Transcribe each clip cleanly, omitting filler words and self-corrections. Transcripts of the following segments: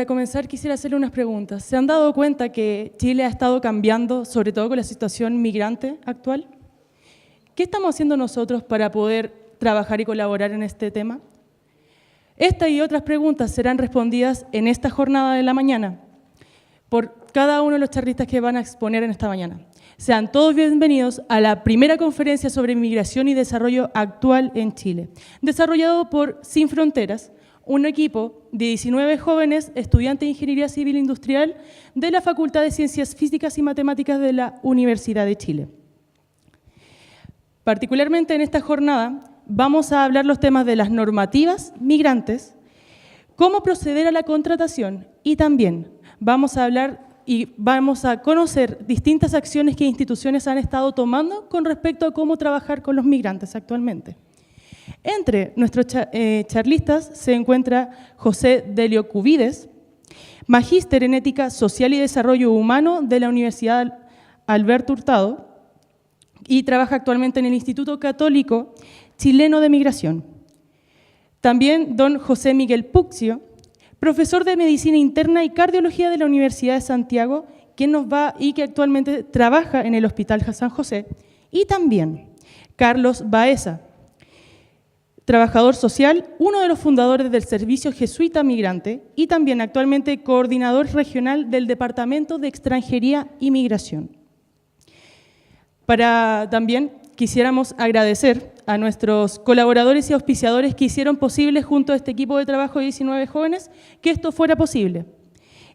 Para comenzar, quisiera hacerle unas preguntas. ¿Se han dado cuenta que Chile ha estado cambiando, sobre todo con la situación migrante actual? ¿Qué estamos haciendo nosotros para poder trabajar y colaborar en este tema? Esta y otras preguntas serán respondidas en esta jornada de la mañana por cada uno de los charlistas que van a exponer en esta mañana. Sean todos bienvenidos a la primera conferencia sobre migración y desarrollo actual en Chile, desarrollado por Sin Fronteras, un equipo de 19 jóvenes estudiantes de Ingeniería Civil Industrial de la Facultad de Ciencias Físicas y Matemáticas de la Universidad de Chile. Particularmente en esta jornada vamos a hablar los temas de las normativas migrantes, cómo proceder a la contratación y también vamos a hablar y vamos a conocer distintas acciones que instituciones han estado tomando con respecto a cómo trabajar con los migrantes actualmente. Entre nuestros charlistas se encuentra José Delio Cubides, magíster en Ética Social y Desarrollo Humano de la Universidad Alberto Hurtado y trabaja actualmente en el Instituto Católico Chileno de Migración. También don José Miguel Puccio, profesor de Medicina Interna y Cardiología de la Universidad de Santiago, que actualmente trabaja en el Hospital San José, y también Carlos Baeza, trabajador social, uno de los fundadores del Servicio Jesuita Migrante y también actualmente coordinador regional del Departamento de Extranjería y Migración. También quisiéramos agradecer a nuestros colaboradores y auspiciadores que hicieron posible junto a este equipo de trabajo de 19 jóvenes que esto fuera posible.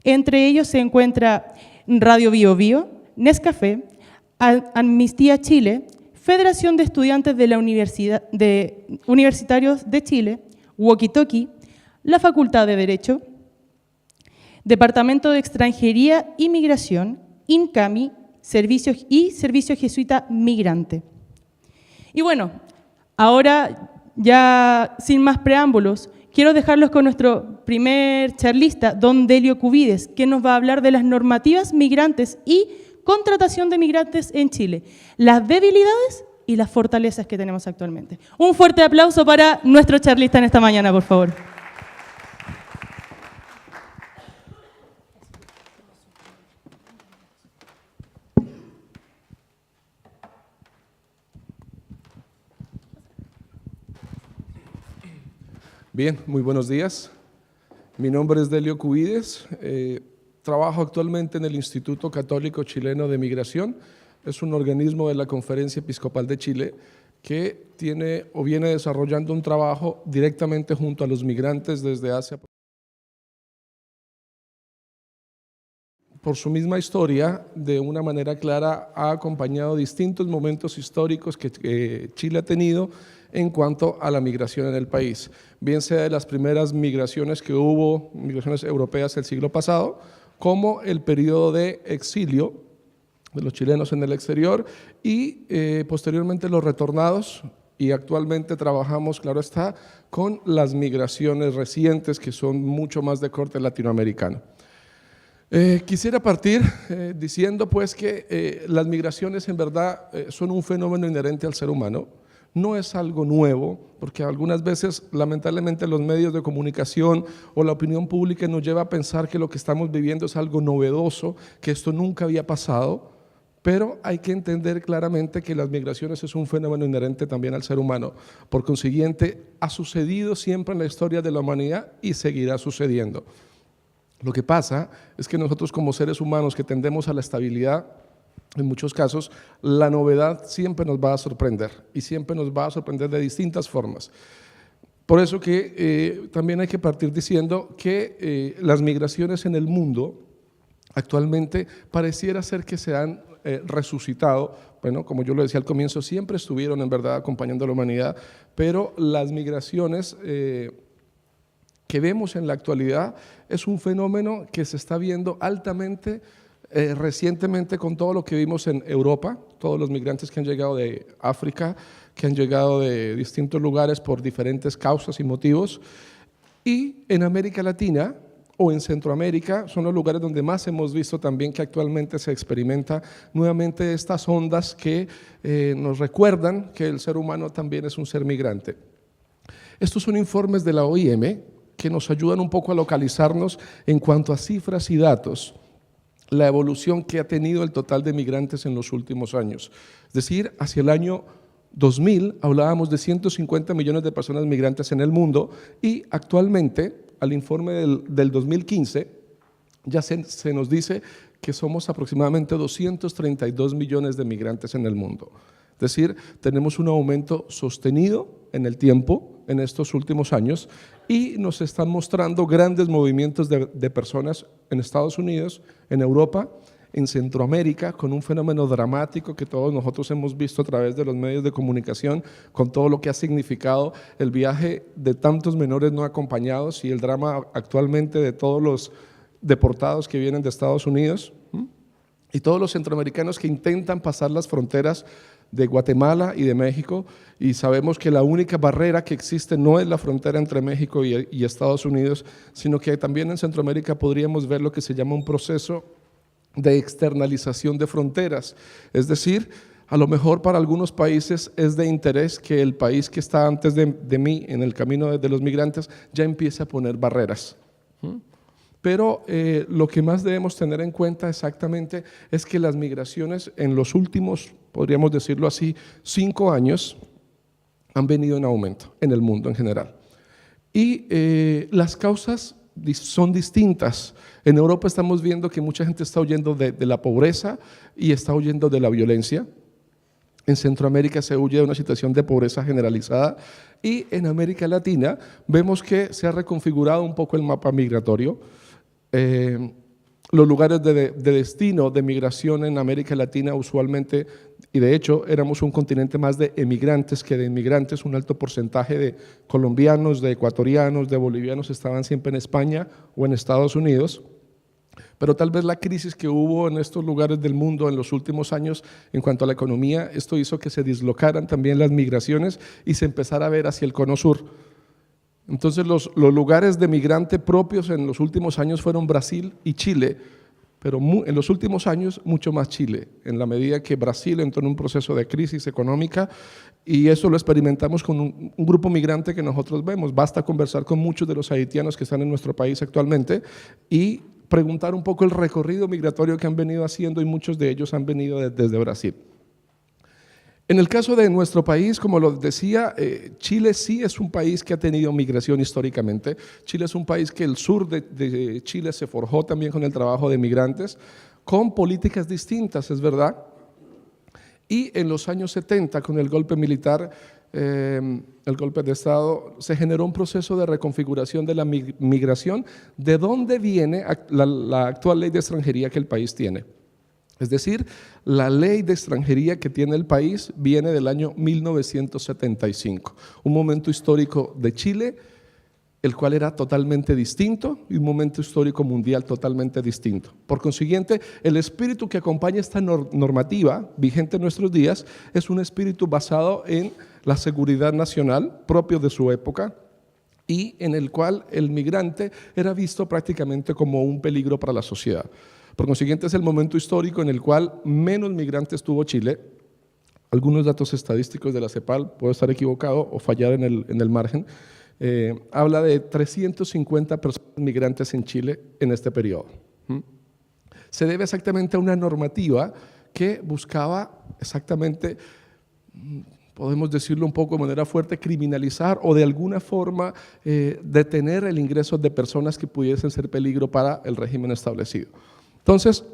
Entre ellos se encuentra Radio Bio Bio, Nescafé, Amnistía Chile, Federación de Estudiantes de la Universitarios de Chile, Walkie Talkie, la Facultad de Derecho, Departamento de Extranjería y Migración, INCAMI, Servicio Jesuita Migrante. Y bueno, ahora ya sin más preámbulos, quiero dejarlos con nuestro primer charlista, don Delio Cubides, que nos va a hablar de las normativas migrantes y contratación de migrantes en Chile, las debilidades y las fortalezas que tenemos actualmente. Un fuerte aplauso para nuestro charlista en esta mañana, por favor. Bien, muy buenos días. Mi nombre es Delio Cubides. Trabajo actualmente en el Instituto Católico Chileno de Migración. Es un organismo de la Conferencia Episcopal de Chile que tiene o viene desarrollando un trabajo directamente junto a los migrantes desde hace. Por su misma historia, de una manera clara, ha acompañado distintos momentos históricos que Chile ha tenido en cuanto a la migración en el país, bien sea de las primeras migraciones que hubo, migraciones europeas el siglo pasado, como el periodo de exilio de los chilenos en el exterior y posteriormente los retornados, y actualmente trabajamos, claro está, con las migraciones recientes que son mucho más de corte latinoamericano. Quisiera partir diciendo pues que las migraciones en verdad son un fenómeno inherente al ser humano. No es algo nuevo, porque algunas veces lamentablemente los medios de comunicación o la opinión pública nos lleva a pensar que lo que estamos viviendo es algo novedoso, que esto nunca había pasado, pero hay que entender claramente que las migraciones es un fenómeno inherente también al ser humano. Por consiguiente, ha sucedido siempre en la historia de la humanidad y seguirá sucediendo. Lo que pasa es que nosotros como seres humanos que tendemos a la estabilidad, en muchos casos, la novedad siempre nos va a sorprender y siempre nos va a sorprender de distintas formas. Por eso que también hay que partir diciendo que las migraciones en el mundo actualmente pareciera ser que se han resucitado. Bueno, como yo lo decía al comienzo, siempre estuvieron en verdad acompañando a la humanidad, pero las migraciones que vemos en la actualidad es un fenómeno que se está viendo altamente recientemente con todo lo que vimos en Europa, todos los migrantes que han llegado de África, que han llegado de distintos lugares por diferentes causas y motivos, y en América Latina o en Centroamérica son los lugares donde más hemos visto también que actualmente se experimenta nuevamente estas ondas que nos recuerdan que el ser humano también es un ser migrante. Estos son informes de la OIM que nos ayudan un poco a localizarnos en cuanto a cifras y datos, la evolución que ha tenido el total de migrantes en los últimos años. Es decir, hacia el año 2000 hablábamos de 150 millones de personas migrantes en el mundo y actualmente, al informe del 2015, ya se nos dice que somos aproximadamente 232 millones de migrantes en el mundo. Es decir, tenemos un aumento sostenido en el tiempo, en estos últimos años, y nos están mostrando grandes movimientos de personas en Estados Unidos, en Europa, en Centroamérica, con un fenómeno dramático que todos nosotros hemos visto a través de los medios de comunicación, con todo lo que ha significado el viaje de tantos menores no acompañados y el drama actualmente de todos los deportados que vienen de Estados Unidos y todos los centroamericanos que intentan pasar las fronteras de Guatemala y de México, y sabemos que la única barrera que existe no es la frontera entre México y Estados Unidos, sino que también en Centroamérica podríamos ver lo que se llama un proceso de externalización de fronteras, es decir, a lo mejor para algunos países es de interés que el país que está antes de mí en el camino de los migrantes ya empiece a poner barreras. Pero lo que más debemos tener en cuenta exactamente es que las migraciones en los últimos, podríamos decirlo así, 5 años han venido en aumento en el mundo en general. Y las causas son distintas. En Europa estamos viendo que mucha gente está huyendo de la pobreza y está huyendo de la violencia. En Centroamérica se huye de una situación de pobreza generalizada y en América Latina vemos que se ha reconfigurado un poco el mapa migratorio. Los lugares de destino de migración en América Latina usualmente, y de hecho éramos un continente más de emigrantes que de inmigrantes, un alto porcentaje de colombianos, de ecuatorianos, de bolivianos estaban siempre en España o en Estados Unidos, pero tal vez la crisis que hubo en estos lugares del mundo en los últimos años en cuanto a la economía, esto hizo que se dislocaran también las migraciones y se empezara a ver hacia el cono sur. Entonces los lugares de migrante propios en los últimos años fueron Brasil y Chile, pero en los últimos años mucho más Chile, en la medida que Brasil entró en un proceso de crisis económica y eso lo experimentamos con un grupo migrante que nosotros vemos. Basta conversar con muchos de los haitianos que están en nuestro país actualmente y preguntar un poco el recorrido migratorio que han venido haciendo y muchos de ellos han venido desde Brasil. En el caso de nuestro país, como lo decía, Chile sí es un país que ha tenido migración históricamente. Chile es un país que el sur de Chile se forjó también con el trabajo de migrantes, con políticas distintas, es verdad. Y en los años 70, con el golpe militar, el golpe de Estado, se generó un proceso de reconfiguración de la migración, de dónde viene la actual ley de extranjería que el país tiene. Es decir, la ley de extranjería que tiene el país viene del año 1975, un momento histórico de Chile, el cual era totalmente distinto y un momento histórico mundial totalmente distinto. Por consiguiente, el espíritu que acompaña esta normativa vigente en nuestros días es un espíritu basado en la seguridad nacional propio de su época y en el cual el migrante era visto prácticamente como un peligro para la sociedad. Por consiguiente, es el momento histórico en el cual menos migrantes tuvo Chile. Algunos datos estadísticos de la CEPAL, puedo estar equivocado o fallar en el margen, habla de 350 personas migrantes en Chile en este periodo. Se debe exactamente a una normativa que buscaba exactamente, podemos decirlo un poco de manera fuerte, criminalizar o de alguna forma detener el ingreso de personas que pudiesen ser peligro para el régimen establecido. Entonces,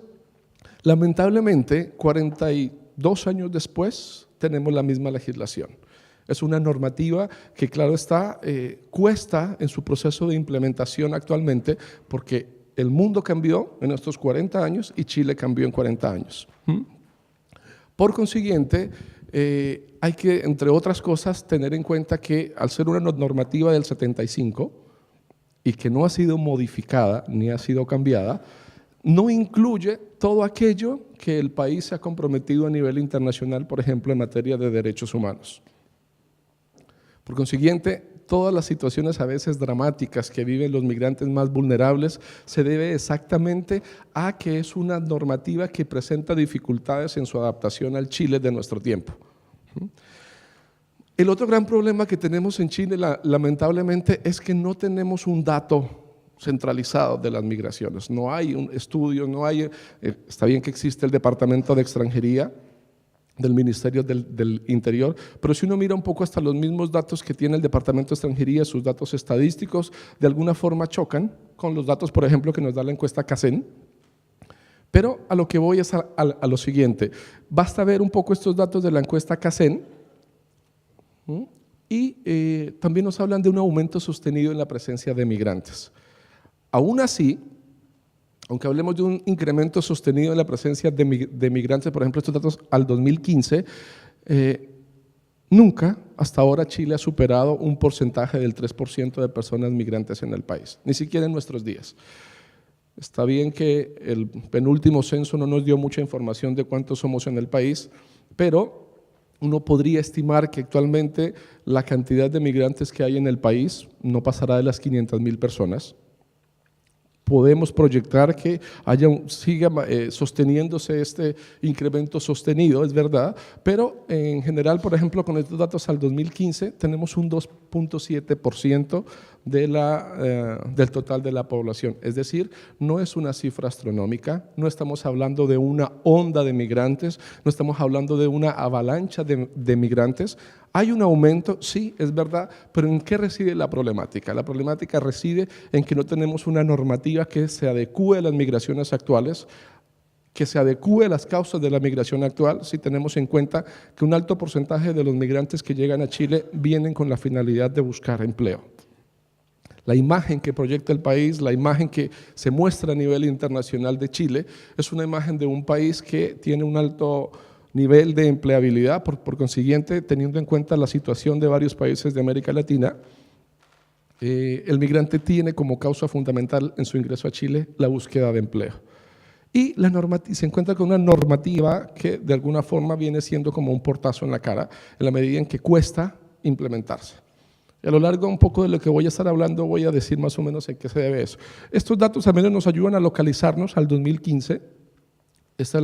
lamentablemente, 42 años después, tenemos la misma legislación. Es una normativa que, claro está, cuesta en su proceso de implementación actualmente porque el mundo cambió en estos 40 años y Chile cambió en 40 años. Por consiguiente, hay que, entre otras cosas, tener en cuenta que al ser una normativa del 75 y que no ha sido modificada ni ha sido cambiada, no incluye todo aquello que el país se ha comprometido a nivel internacional, por ejemplo, en materia de derechos humanos. Por consiguiente, todas las situaciones a veces dramáticas que viven los migrantes más vulnerables se debe exactamente a que es una normativa que presenta dificultades en su adaptación al Chile de nuestro tiempo. El otro gran problema que tenemos en Chile, lamentablemente, es que no tenemos un dato centralizado de las migraciones. No hay un estudio, no hay, está bien que existe el Departamento de Extranjería del Ministerio del Interior, pero si uno mira un poco hasta los mismos datos que tiene el Departamento de Extranjería, sus datos estadísticos, de alguna forma chocan con los datos, por ejemplo, que nos da la encuesta CACEN. Pero a lo que voy es a lo siguiente, basta ver un poco estos datos de la encuesta CACEN y también nos hablan de un aumento sostenido en la presencia de migrantes. Aún así, aunque hablemos de un incremento sostenido en la presencia de migrantes, por ejemplo, estos datos al 2015, nunca hasta ahora Chile ha superado un porcentaje del 3% de personas migrantes en el país, ni siquiera en nuestros días. Está bien que el penúltimo censo no nos dio mucha información de cuántos somos en el país, pero uno podría estimar que actualmente la cantidad de migrantes que hay en el país no pasará de las 500.000 personas. Podemos proyectar que siga sosteniéndose este incremento sostenido, es verdad, pero en general, por ejemplo, con estos datos al 2015 tenemos un 2.7% del total de la población, es decir, no es una cifra astronómica, no estamos hablando de una onda de migrantes, no estamos hablando de una avalancha de migrantes. Hay un aumento, sí, es verdad, pero ¿en qué reside la problemática? La problemática reside en que no tenemos una normativa que se adecúe a las migraciones actuales, que se adecúe a las causas de la migración actual, si tenemos en cuenta que un alto porcentaje de los migrantes que llegan a Chile vienen con la finalidad de buscar empleo. La imagen que proyecta el país, la imagen que se muestra a nivel internacional de Chile, es una imagen de un país que tiene un alto nivel de empleabilidad, por consiguiente, teniendo en cuenta la situación de varios países de América Latina, el migrante tiene como causa fundamental en su ingreso a Chile la búsqueda de empleo. Y se encuentra con una normativa que de alguna forma viene siendo como un portazo en la cara, en la medida en que cuesta implementarse. Y a lo largo un poco de lo que voy a estar hablando, voy a decir más o menos en qué se debe eso. Estos datos al menos nos ayudan a localizarnos al 2015. Este es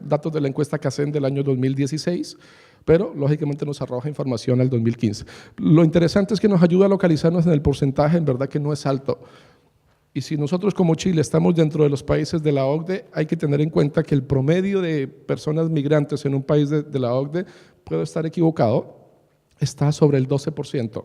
datos de la encuesta CACEN del año 2016, pero lógicamente nos arroja información al 2015. Lo interesante es que nos ayuda a localizarnos en el porcentaje, en verdad que no es alto. Y si nosotros como Chile estamos dentro de los países de la OCDE, hay que tener en cuenta que el promedio de personas migrantes en un país de la OCDE, puedo estar equivocado, está sobre el 12%.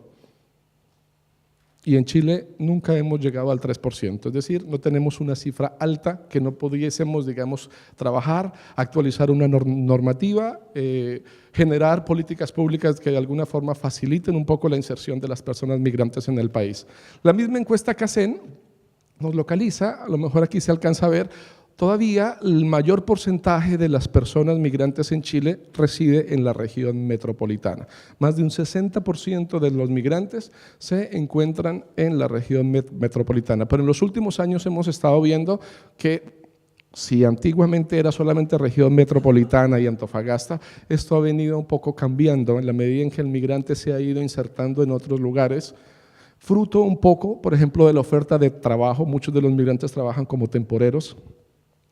Y en Chile nunca hemos llegado al 3%, es decir, no tenemos una cifra alta que no pudiésemos, digamos, trabajar, actualizar una normativa, generar políticas públicas que de alguna forma faciliten un poco la inserción de las personas migrantes en el país. La misma encuesta CACEN nos localiza, a lo mejor aquí se alcanza a ver, todavía el mayor porcentaje de las personas migrantes en Chile reside en la región metropolitana. Más de un 60% de los migrantes se encuentran en la región metropolitana. Pero en los últimos años hemos estado viendo que si antiguamente era solamente región metropolitana y Antofagasta, esto ha venido un poco cambiando en la medida en que el migrante se ha ido insertando en otros lugares, fruto un poco, por ejemplo, de la oferta de trabajo. Muchos de los migrantes trabajan como temporeros,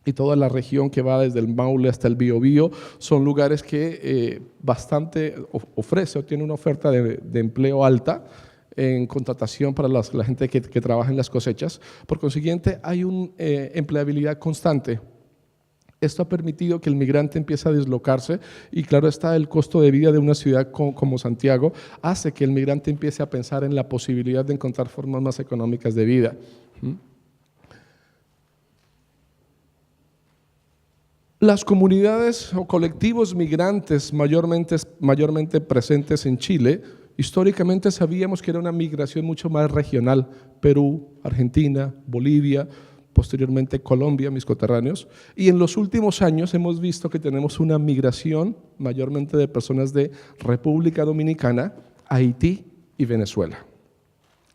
y toda la región que va desde el Maule hasta el Biobío son lugares que bastante ofrece o tiene una oferta de empleo alta en contratación para la gente que trabaja en las cosechas. Por consiguiente, hay una empleabilidad constante. Esto ha permitido que el migrante empiece a deslocarse y claro está, el costo de vida de una ciudad como Santiago hace que el migrante empiece a pensar en la posibilidad de encontrar formas más económicas de vida. Las comunidades o colectivos migrantes mayormente presentes en Chile, históricamente sabíamos que era una migración mucho más regional, Perú, Argentina, Bolivia, posteriormente Colombia, mis coterráneos, y en los últimos años hemos visto que tenemos una migración mayormente de personas de República Dominicana, Haití y Venezuela.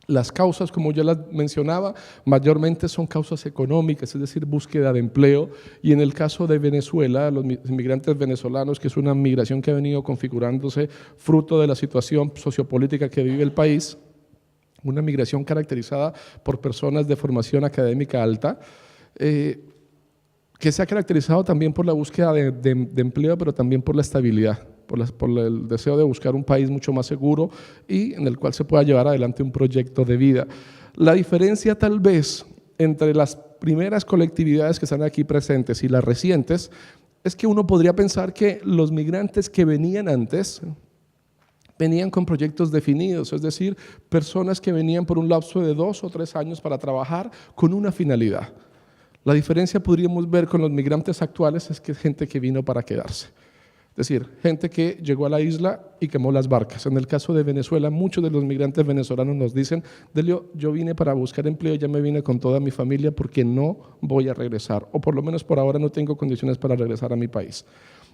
Las causas, como ya las mencionaba, mayormente son causas económicas, es decir, búsqueda de empleo, y en el caso de Venezuela, los inmigrantes venezolanos, que es una migración que ha venido configurándose fruto de la situación sociopolítica que vive el país, una migración caracterizada por personas de formación académica alta, que se ha caracterizado también por la búsqueda de empleo, pero también por la estabilidad. por el deseo de buscar un país mucho más seguro y en el cual se pueda llevar adelante un proyecto de vida. La diferencia tal vez entre las primeras colectividades que están aquí presentes y las recientes es que uno podría pensar que los migrantes que venían antes venían con proyectos definidos, es decir, personas que venían por un lapso de 2 o 3 años para trabajar con una finalidad. La diferencia podríamos ver con los migrantes actuales es que es gente que vino para quedarse. Es decir, gente que llegó a la isla y quemó las barcas. En el caso de Venezuela, muchos de los migrantes venezolanos nos dicen: Delio, yo vine para buscar empleo, ya me vine con toda mi familia porque no voy a regresar, o por lo menos por ahora no tengo condiciones para regresar a mi país.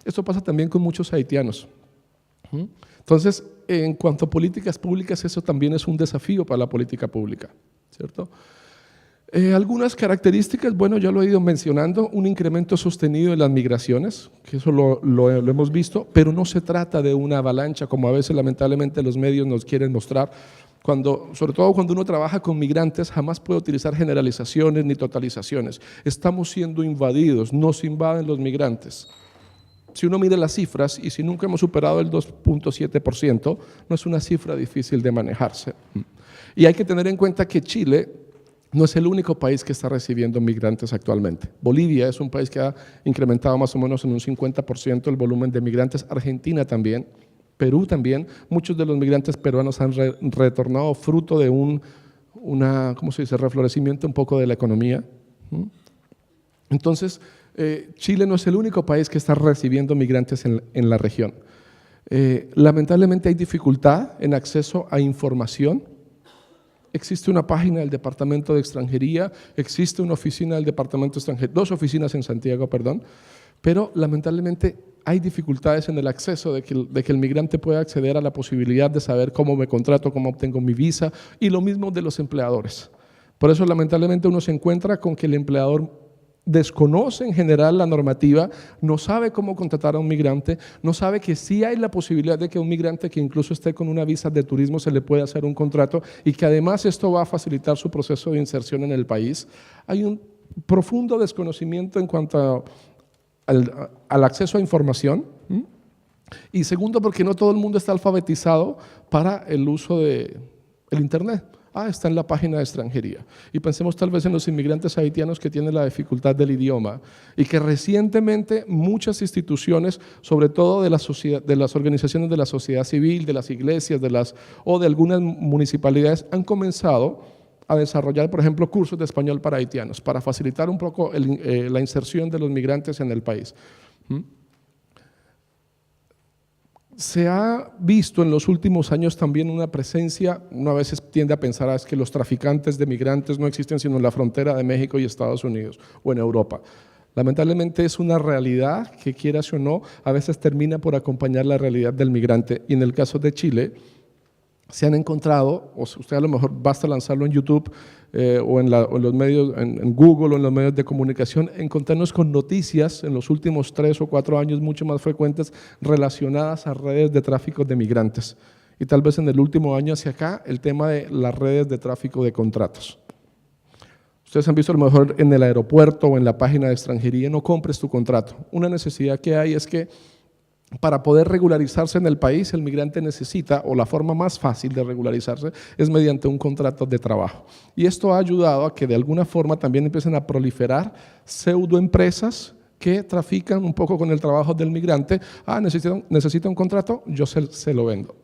Esto pasa también con muchos haitianos. Entonces, en cuanto a políticas públicas, eso también es un desafío para la política pública, ¿cierto? Algunas características, bueno, ya lo he ido mencionando, un incremento sostenido en las migraciones, que eso lo hemos visto, pero no se trata de una avalancha, como a veces lamentablemente los medios nos quieren mostrar. Sobre todo cuando uno trabaja con migrantes, jamás puede utilizar generalizaciones ni totalizaciones. Estamos siendo invadidos, nos invaden los migrantes. Si uno mira las cifras, y si nunca hemos superado el 2.7%, no es una cifra difícil de manejarse. Y hay que tener en cuenta que Chile no es el único país que está recibiendo migrantes actualmente. Bolivia es un país que ha incrementado más o menos en un 50% el volumen de migrantes, Argentina también, Perú también. Muchos de los migrantes peruanos han retornado fruto de ¿cómo se dice?, reflorecimiento un poco de la economía. Entonces, Chile no es el único país que está recibiendo migrantes en la región. Lamentablemente hay dificultad en acceso a información. Existe una página del Departamento de Extranjería, existe una oficina del Departamento de Extranjería, 2 oficinas en Santiago, perdón, pero lamentablemente hay dificultades en el acceso de que el migrante pueda acceder a la posibilidad de saber cómo me contrato, cómo obtengo mi visa, y lo mismo de los empleadores. Por eso lamentablemente uno se encuentra con que el empleador desconoce en general la normativa, no sabe cómo contratar a un migrante, no sabe que sí hay la posibilidad de que un migrante que incluso esté con una visa de turismo se le pueda hacer un contrato y que además esto va a facilitar su proceso de inserción en el país. Hay un profundo desconocimiento en cuanto al acceso a información. Y segundo, porque no todo el mundo está alfabetizado para el uso del Internet. Está en la página de extranjería. Y pensemos tal vez en los inmigrantes haitianos que tienen la dificultad del idioma y que recientemente muchas instituciones, sobre todo de las organizaciones de la sociedad civil, de las iglesias o de algunas municipalidades, han comenzado a desarrollar, por ejemplo, cursos de español para haitianos, para facilitar un poco la inserción de los migrantes en el país. Se ha visto en los últimos años también una presencia, uno a veces tiende a pensar es que los traficantes de migrantes no existen sino en la frontera de México y Estados Unidos o en Europa. Lamentablemente es una realidad que, quieras o no, a veces termina por acompañar la realidad del migrante. Y en el caso de Chile, se han encontrado, o usted a lo mejor basta lanzarlo en YouTube o en los medios, en Google o en los medios de comunicación, encontrarnos con noticias en los últimos 3 o 4 años mucho más frecuentes relacionadas a redes de tráfico de migrantes. Y tal vez en el último año hacia acá, el tema de las redes de tráfico de contratos. Ustedes han visto a lo mejor en el aeropuerto o en la página de extranjería, no compres tu contrato. Una necesidad que hay es que para poder regularizarse en el país, el migrante necesita, o la forma más fácil de regularizarse, es mediante un contrato de trabajo. Y esto ha ayudado a que de alguna forma también empiecen a proliferar pseudoempresas que trafican un poco con el trabajo del migrante. Necesita un contrato, yo se lo vendo.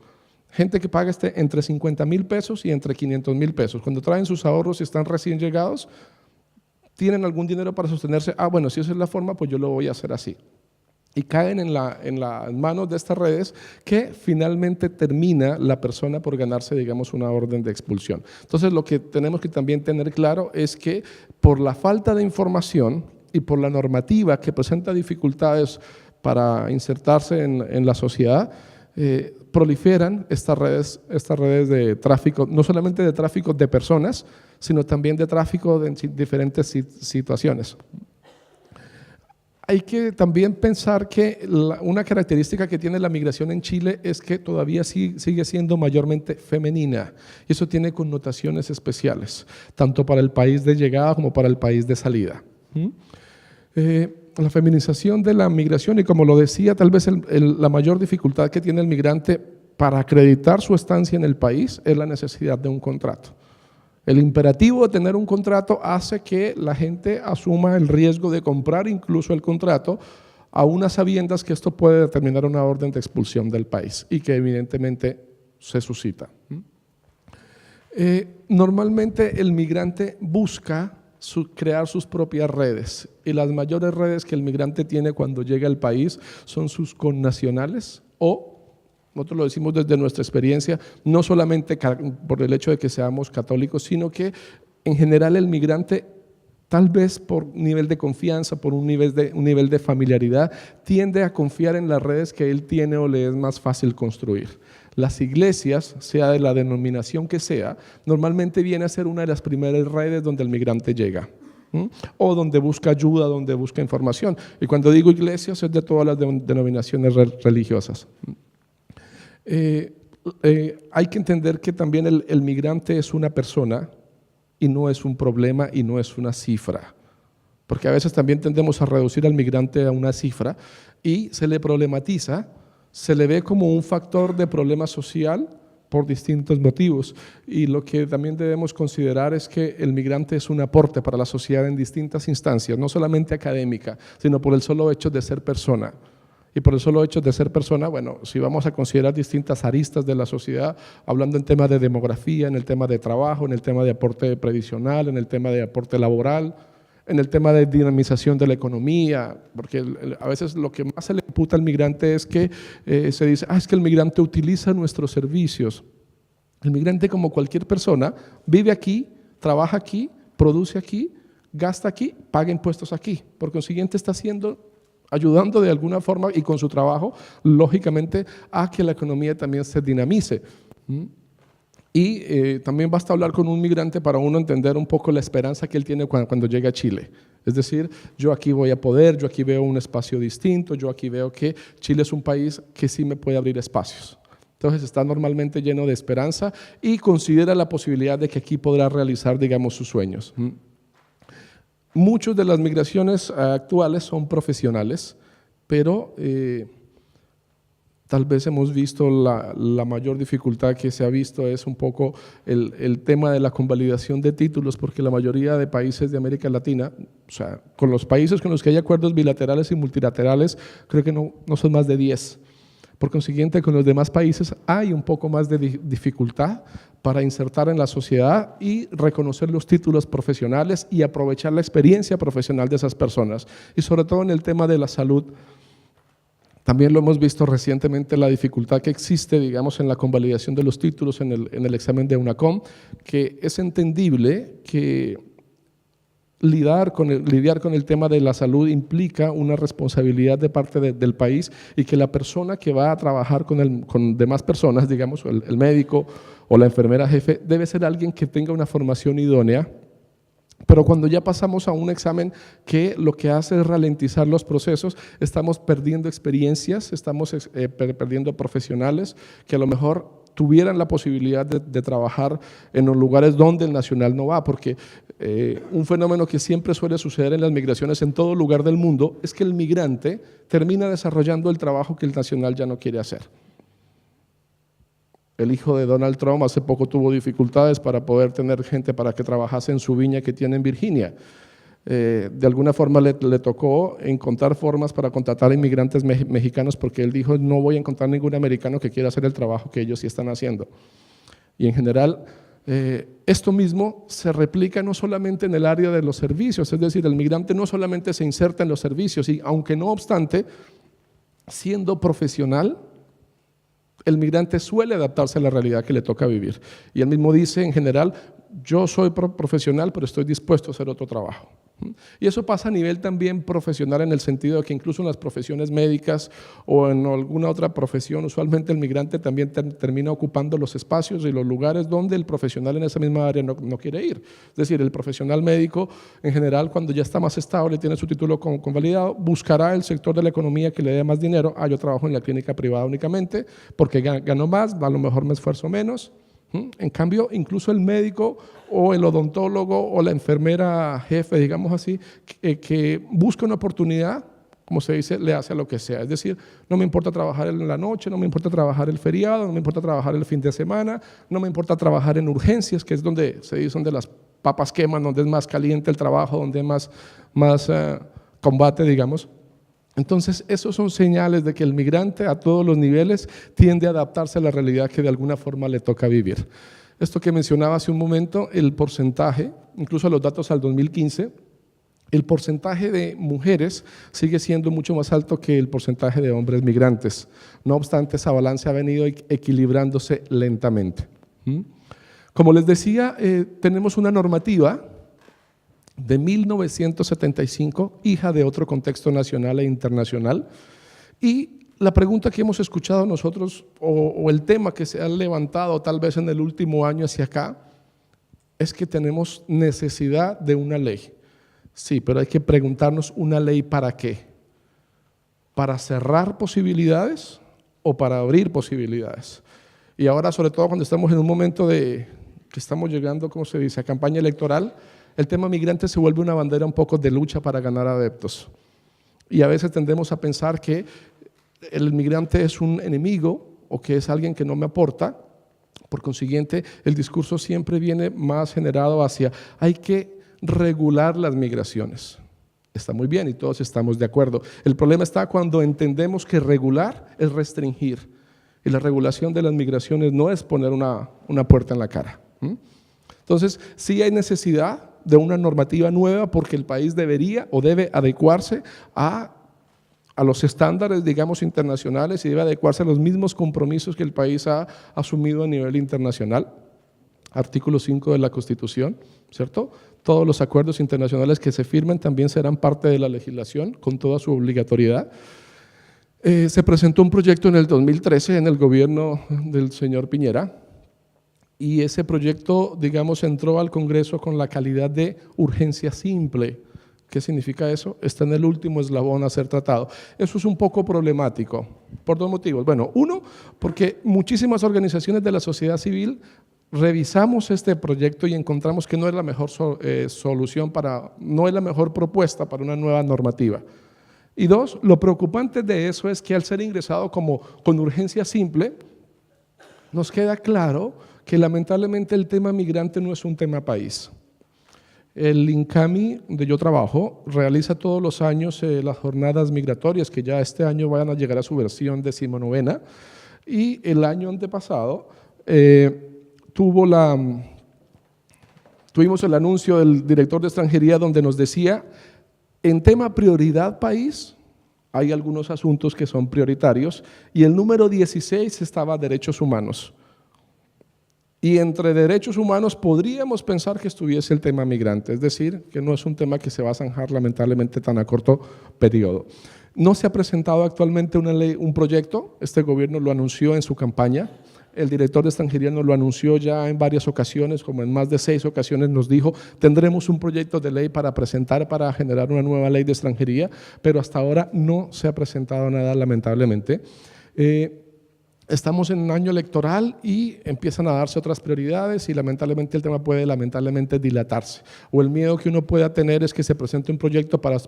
Gente que paga entre 50,000 pesos y entre 500,000 pesos. Cuando traen sus ahorros y están recién llegados, tienen algún dinero para sostenerse. Bueno, si esa es la forma, pues yo lo voy a hacer así. Y caen en las manos de estas redes que finalmente termina la persona por ganarse, digamos, una orden de expulsión. Entonces, lo que tenemos que también tener claro es que por la falta de información y por la normativa que presenta dificultades para insertarse en la sociedad, proliferan estas redes de tráfico, no solamente de tráfico de personas, sino también de tráfico de diferentes situaciones. Hay que también pensar que una característica que tiene la migración en Chile es que todavía sigue siendo mayormente femenina y eso tiene connotaciones especiales, tanto para el país de llegada como para el país de salida. la feminización de la migración y, como lo decía, tal vez la mayor dificultad que tiene el migrante para acreditar su estancia en el país es la necesidad de un contrato. El imperativo de tener un contrato hace que la gente asuma el riesgo de comprar incluso el contrato, a unas sabiendas que esto puede determinar una orden de expulsión del país y que evidentemente se suscita. Normalmente el migrante busca crear sus propias redes, y las mayores redes que el migrante tiene cuando llega al país son sus connacionales, o nosotros lo decimos desde nuestra experiencia, no solamente por el hecho de que seamos católicos, sino que en general el migrante, tal vez por nivel de confianza, por un nivel de familiaridad, tiende a confiar en las redes que él tiene o le es más fácil construir. Las iglesias, sea de la denominación que sea, normalmente viene a ser una de las primeras redes donde el migrante llega, o donde busca ayuda, donde busca información. Y cuando digo iglesias es de todas las denominaciones religiosas. Hay que entender que también el migrante es una persona y no es un problema y no es una cifra, porque a veces también tendemos a reducir al migrante a una cifra y se le problematiza, se le ve como un factor de problema social por distintos motivos, y lo que también debemos considerar es que el migrante es un aporte para la sociedad en distintas instancias, no solamente académica, sino por el solo hecho de ser persona. Y por el solo hecho de ser persona, bueno, si vamos a considerar distintas aristas de la sociedad, hablando en temas de demografía, en el tema de trabajo, en el tema de aporte previsional, en el tema de aporte laboral, en el tema de dinamización de la economía, porque a veces lo que más se le imputa al migrante es que se dice, es que el migrante utiliza nuestros servicios. El migrante, como cualquier persona, vive aquí, trabaja aquí, produce aquí, gasta aquí, paga impuestos aquí. Por consiguiente, está ayudando de alguna forma y con su trabajo, lógicamente, a que la economía también se dinamice. Y también basta hablar con un migrante para uno entender un poco la esperanza que él tiene cuando llega a Chile. Es decir, yo aquí voy a poder, yo aquí veo un espacio distinto, yo aquí veo que Chile es un país que sí me puede abrir espacios. Entonces está normalmente lleno de esperanza y considera la posibilidad de que aquí podrá realizar, digamos, sus sueños. Muchas de las migraciones actuales son profesionales, pero tal vez hemos visto la mayor dificultad que se ha visto es un poco el tema de la convalidación de títulos, porque la mayoría de países de América Latina, o sea, con los países con los que hay acuerdos bilaterales y multilaterales, creo que no son más de 10. Por consiguiente, con los demás países hay un poco más de dificultad para insertar en la sociedad y reconocer los títulos profesionales y aprovechar la experiencia profesional de esas personas. Y sobre todo en el tema de la salud, también lo hemos visto recientemente, la dificultad que existe, digamos, en la convalidación de los títulos en el examen de UNACOM, que es entendible que lidiar con el tema de la salud implica una responsabilidad de parte del país, y que la persona que va a trabajar con demás personas, digamos, el médico o la enfermera jefe, debe ser alguien que tenga una formación idónea. Pero cuando ya pasamos a un examen que lo que hace es ralentizar los procesos, estamos perdiendo experiencias, estamos perdiendo profesionales que a lo mejor tuvieran la posibilidad de trabajar en los lugares donde el nacional no va, porque un fenómeno que siempre suele suceder en las migraciones en todo lugar del mundo es que el migrante termina desarrollando el trabajo que el nacional ya no quiere hacer. El hijo de Donald Trump hace poco tuvo dificultades para poder tener gente para que trabajase en su viña que tiene en Virginia. De alguna forma le tocó encontrar formas para contratar inmigrantes mexicanos, porque él dijo, no voy a encontrar ningún americano que quiera hacer el trabajo que ellos sí están haciendo. Y en general, esto mismo se replica no solamente en el área de los servicios, es decir, el migrante no solamente se inserta en los servicios, y aunque no obstante, siendo profesional, el migrante suele adaptarse a la realidad que le toca vivir. Y él mismo dice, en general, yo soy profesional, pero estoy dispuesto a hacer otro trabajo. Y eso pasa a nivel también profesional, en el sentido de que incluso en las profesiones médicas o en alguna otra profesión, usualmente el migrante también termina ocupando los espacios y los lugares donde el profesional en esa misma área no quiere ir. Es decir, el profesional médico, en general, cuando ya está más estable, tiene su título convalidado, buscará el sector de la economía que le dé más dinero. Yo trabajo en la clínica privada únicamente porque gano más, a lo mejor me esfuerzo menos, En cambio, incluso el médico o el odontólogo o la enfermera jefe, digamos así, que busca una oportunidad, como se dice, le hace a lo que sea. Es decir, no me importa trabajar en la noche, no me importa trabajar el feriado, no me importa trabajar el fin de semana, no me importa trabajar en urgencias, que es donde se dice donde las papas queman, donde es más caliente el trabajo, donde hay más combate, digamos. Entonces, esos son señales de que el migrante a todos los niveles tiende a adaptarse a la realidad que de alguna forma le toca vivir. Esto que mencionaba hace un momento, el porcentaje, incluso los datos al 2015, el porcentaje de mujeres sigue siendo mucho más alto que el porcentaje de hombres migrantes. No obstante, esa balanza ha venido equilibrándose lentamente. Como les decía, tenemos una normativa de 1975, hija de otro contexto nacional e internacional, y la pregunta que hemos escuchado nosotros, o el tema que se ha levantado tal vez en el último año hacia acá, es que tenemos necesidad de una ley. Sí, pero hay que preguntarnos, ¿una ley para qué? ¿Para cerrar posibilidades o para abrir posibilidades? Y ahora, sobre todo cuando estamos en un momento que estamos llegando, ¿cómo se dice?, a campaña electoral, el tema migrante se vuelve una bandera un poco de lucha para ganar adeptos. Y a veces tendemos a pensar que el migrante es un enemigo o que es alguien que no me aporta. Por consiguiente, el discurso siempre viene más generado hacia hay que regular las migraciones. Está muy bien y todos estamos de acuerdo. El problema está cuando entendemos que regular es restringir. Y la regulación de las migraciones no es poner una puerta en la cara. Entonces, sí hay necesidad de una normativa nueva porque el país debería o debe adecuarse a los estándares, digamos, internacionales y debe adecuarse a los mismos compromisos que el país ha asumido a nivel internacional. Artículo 5 de la Constitución, ¿cierto? Todos los acuerdos internacionales que se firmen también serán parte de la legislación con toda su obligatoriedad. Se presentó un proyecto en el 2013 en el gobierno del señor Piñera y ese proyecto, digamos, entró al Congreso con la calidad de urgencia simple. ¿Qué significa eso? Está en el último eslabón a ser tratado. Eso es un poco problemático, por dos motivos. Bueno, uno, porque muchísimas organizaciones de la sociedad civil revisamos este proyecto y encontramos que no es la mejor solución no es la mejor propuesta para una nueva normativa. Y dos, lo preocupante de eso es que al ser ingresado con urgencia simple, nos queda claro que lamentablemente el tema migrante no es un tema país. El INCAMI, donde yo trabajo, realiza todos los años las jornadas migratorias, que ya este año van a llegar a su versión 19ª, y el año antepasado tuvimos el anuncio del director de extranjería donde nos decía, en tema prioridad país, hay algunos asuntos que son prioritarios, y el número 16 estaba derechos humanos. Y entre derechos humanos podríamos pensar que estuviese el tema migrante, es decir, que no es un tema que se va a zanjar lamentablemente tan a corto periodo. No se ha presentado actualmente una ley, un proyecto, este gobierno lo anunció en su campaña, el director de extranjería nos lo anunció ya en varias ocasiones, como en más de 6 ocasiones nos dijo, tendremos un proyecto de ley para presentar para generar una nueva ley de extranjería, pero hasta ahora no se ha presentado nada lamentablemente. Estamos en un año electoral y empiezan a darse otras prioridades y lamentablemente el tema puede dilatarse. O el miedo que uno pueda tener es que se presente un proyecto para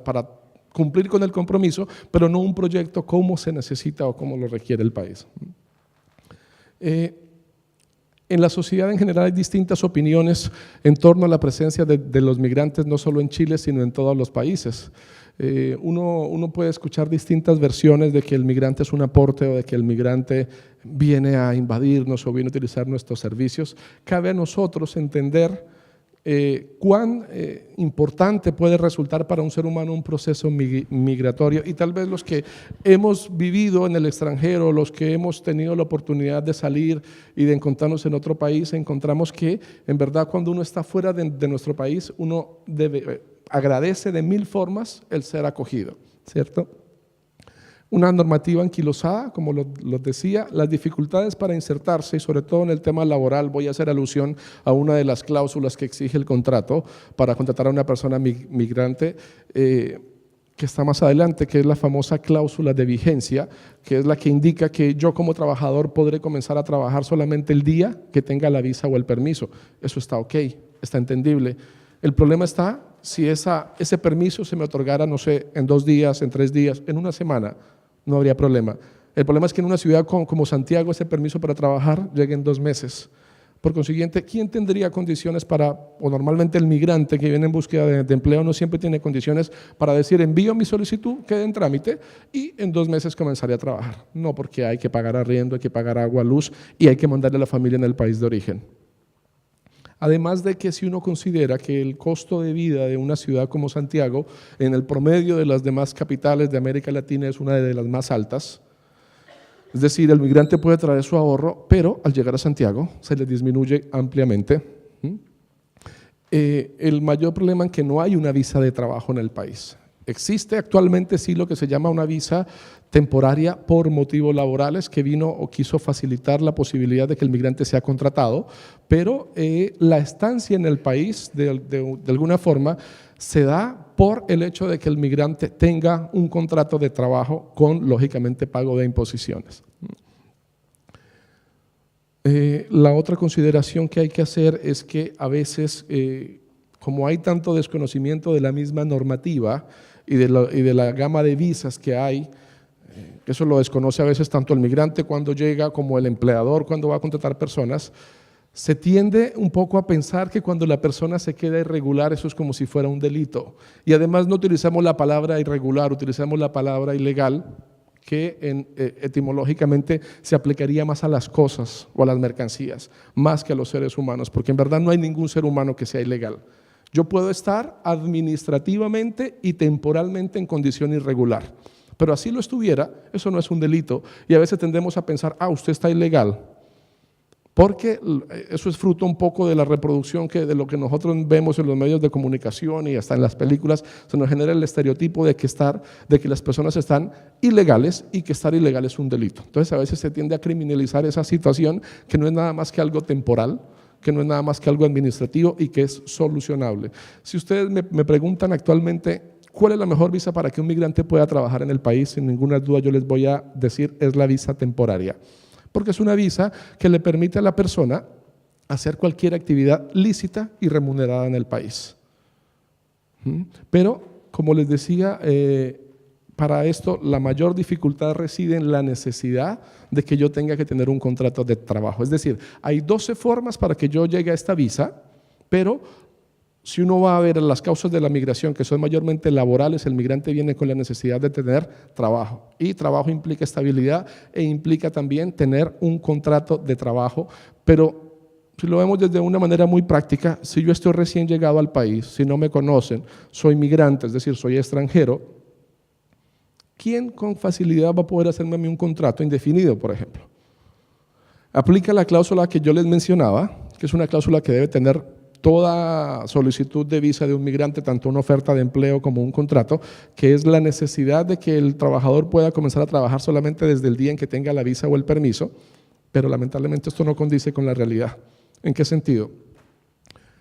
cumplir con el compromiso, pero no un proyecto como se necesita o como lo requiere el país. En la sociedad en general hay distintas opiniones en torno a la presencia de los migrantes, no solo en Chile, sino en todos los países. Uno puede escuchar distintas versiones de que el migrante es un aporte o de que el migrante viene a invadirnos o viene a utilizar nuestros servicios. Cabe a nosotros entender cuán importante puede resultar para un ser humano un proceso migratorio y tal vez los que hemos vivido en el extranjero, los que hemos tenido la oportunidad de salir y de encontrarnos en otro país, encontramos que en verdad cuando uno está fuera de nuestro país, uno agradece de 1000 formas el ser acogido, ¿cierto? Una normativa anquilosada, como lo decía, las dificultades para insertarse y sobre todo en el tema laboral, voy a hacer alusión a una de las cláusulas que exige el contrato para contratar a una persona migrante, que que está más adelante, que es la famosa cláusula de vigencia, que es la que indica que yo como trabajador podré comenzar a trabajar solamente el día que tenga la visa o el permiso. Eso está ok, está entendible. El problema está si ese permiso se me otorgara, no sé, en 2 días, en 3 días, en una semana, no habría problema. El problema es que en una ciudad como Santiago ese permiso para trabajar llegue en 2 meses. Por consiguiente, ¿quién tendría condiciones o normalmente el migrante que viene en búsqueda de empleo no siempre tiene condiciones para decir envío mi solicitud, quede en trámite y en 2 meses comenzaré a trabajar? No, porque hay que pagar arriendo, hay que pagar agua, luz y hay que mandarle a la familia en el país de origen. Además de que si uno considera que el costo de vida de una ciudad como Santiago, en el promedio de las demás capitales de América Latina es una de las más altas, es decir, el migrante puede traer su ahorro, pero al llegar a Santiago se le disminuye ampliamente. El mayor problema es que no hay una visa de trabajo en el país. Existe actualmente sí lo que se llama una visa temporaria por motivos laborales que vino o quiso facilitar la posibilidad de que el migrante sea contratado, pero la estancia en el país de alguna forma se da por el hecho de que el migrante tenga un contrato de trabajo con, lógicamente, pago de imposiciones. La otra consideración que hay que hacer es que a veces, como hay tanto desconocimiento de la misma normativa y de la gama de visas que hay, eso lo desconoce a veces tanto el migrante cuando llega como el empleador cuando va a contratar personas, se tiende un poco a pensar que cuando la persona se queda irregular eso es como si fuera un delito y además no utilizamos la palabra irregular, utilizamos la palabra ilegal que etimológicamente se aplicaría más a las cosas o a las mercancías, más que a los seres humanos, porque en verdad no hay ningún ser humano que sea ilegal. Yo puedo estar administrativamente y temporalmente en condición irregular, pero así lo estuviera, eso no es un delito y a veces tendemos a pensar, usted está ilegal, porque eso es fruto un poco de la reproducción de lo que nosotros vemos en los medios de comunicación y hasta en las películas, se nos genera el estereotipo de que las personas están ilegales y que estar ilegal es un delito. Entonces a veces se tiende a criminalizar esa situación que no es nada más que algo temporal, que no es nada más que algo administrativo y que es solucionable. Si ustedes me preguntan actualmente cuál es la mejor visa para que un migrante pueda trabajar en el país, sin ninguna duda yo les voy a decir es la visa temporaria. Porque es una visa que le permite a la persona hacer cualquier actividad lícita y remunerada en el país. Pero, como les decía, para esto la mayor dificultad reside en la necesidad de que yo tenga que tener un contrato de trabajo. Es decir, hay 12 formas para que yo llegue a esta visa, pero si uno va a ver las causas de la migración, que son mayormente laborales, el migrante viene con la necesidad de tener trabajo. Y trabajo implica estabilidad e implica también tener un contrato de trabajo. Pero si lo vemos desde una manera muy práctica, si yo estoy recién llegado al país, si no me conocen, soy migrante, es decir, soy extranjero, ¿quién con facilidad va a poder hacerme a mí un contrato indefinido, por ejemplo? Aplica la cláusula que yo les mencionaba, que es una cláusula que debe tener toda solicitud de visa de un migrante, tanto una oferta de empleo como un contrato, que es la necesidad de que el trabajador pueda comenzar a trabajar solamente desde el día en que tenga la visa o el permiso, pero lamentablemente esto no condice con la realidad. ¿En qué sentido?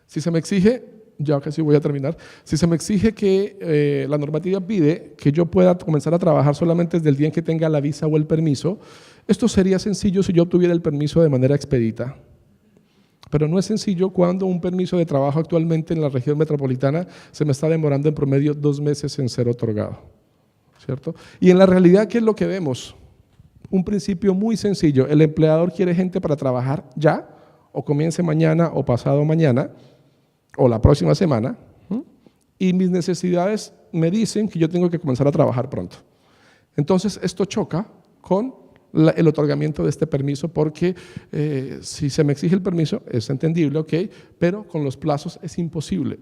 Si se me exige, ya casi voy a terminar, si se me exige que la normativa pide que yo pueda comenzar a trabajar solamente desde el día en que tenga la visa o el permiso, esto sería sencillo si yo obtuviera el permiso de manera expedita. Pero no es sencillo cuando un permiso de trabajo actualmente en la región metropolitana se me está demorando en promedio 2 meses en ser otorgado, ¿cierto? Y en la realidad, ¿qué es lo que vemos? Un principio muy sencillo, el empleador quiere gente para trabajar ya, o comience mañana o pasado mañana, o la próxima semana, y mis necesidades me dicen que yo tengo que comenzar a trabajar pronto. Entonces, esto choca con el otorgamiento de este permiso porque si se me exige el permiso es entendible, ok, pero con los plazos es imposible.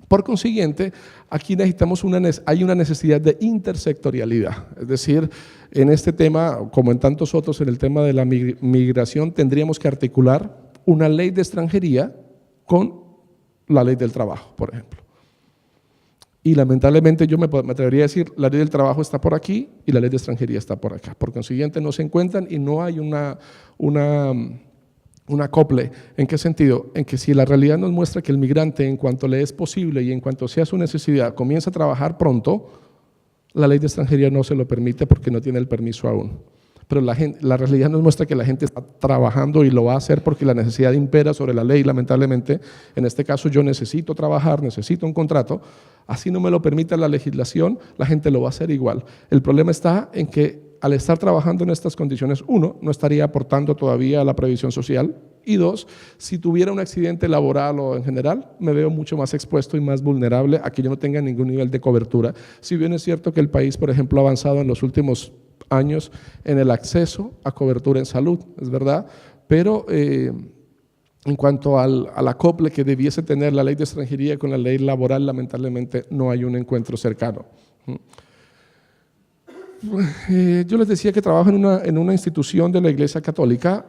Por consiguiente, aquí necesitamos hay una necesidad de intersectorialidad, es decir, en este tema, como en tantos otros, en el tema de la migración, tendríamos que articular una ley de extranjería con la ley del trabajo, por ejemplo. Y lamentablemente yo me atrevería a decir, la ley del trabajo está por aquí y la ley de extranjería está por acá. Por consiguiente no se encuentran y no hay un acople. ¿En qué sentido? En que si la realidad nos muestra que el migrante en cuanto le es posible y en cuanto sea su necesidad comienza a trabajar pronto, La ley de extranjería no se lo permite porque no tiene el permiso aún. Pero la realidad nos muestra que la gente está trabajando y lo va a hacer porque la necesidad impera sobre la ley, lamentablemente. En este caso yo necesito trabajar, necesito un contrato, así no me lo permite la legislación, la gente lo va a hacer igual. El problema está en que al estar trabajando en estas condiciones, uno, no estaría aportando todavía a la previsión social, y dos, si tuviera un accidente laboral o en general, me veo mucho más expuesto y más vulnerable a que yo no tenga ningún nivel de cobertura. Si bien es cierto que el país, por ejemplo, ha avanzado en los últimos años en el acceso a cobertura en salud, es verdad, pero en cuanto al acople que debiese tener la ley de extranjería con la ley laboral, lamentablemente no hay un encuentro cercano. Yo les decía que trabajo en una institución de la Iglesia Católica.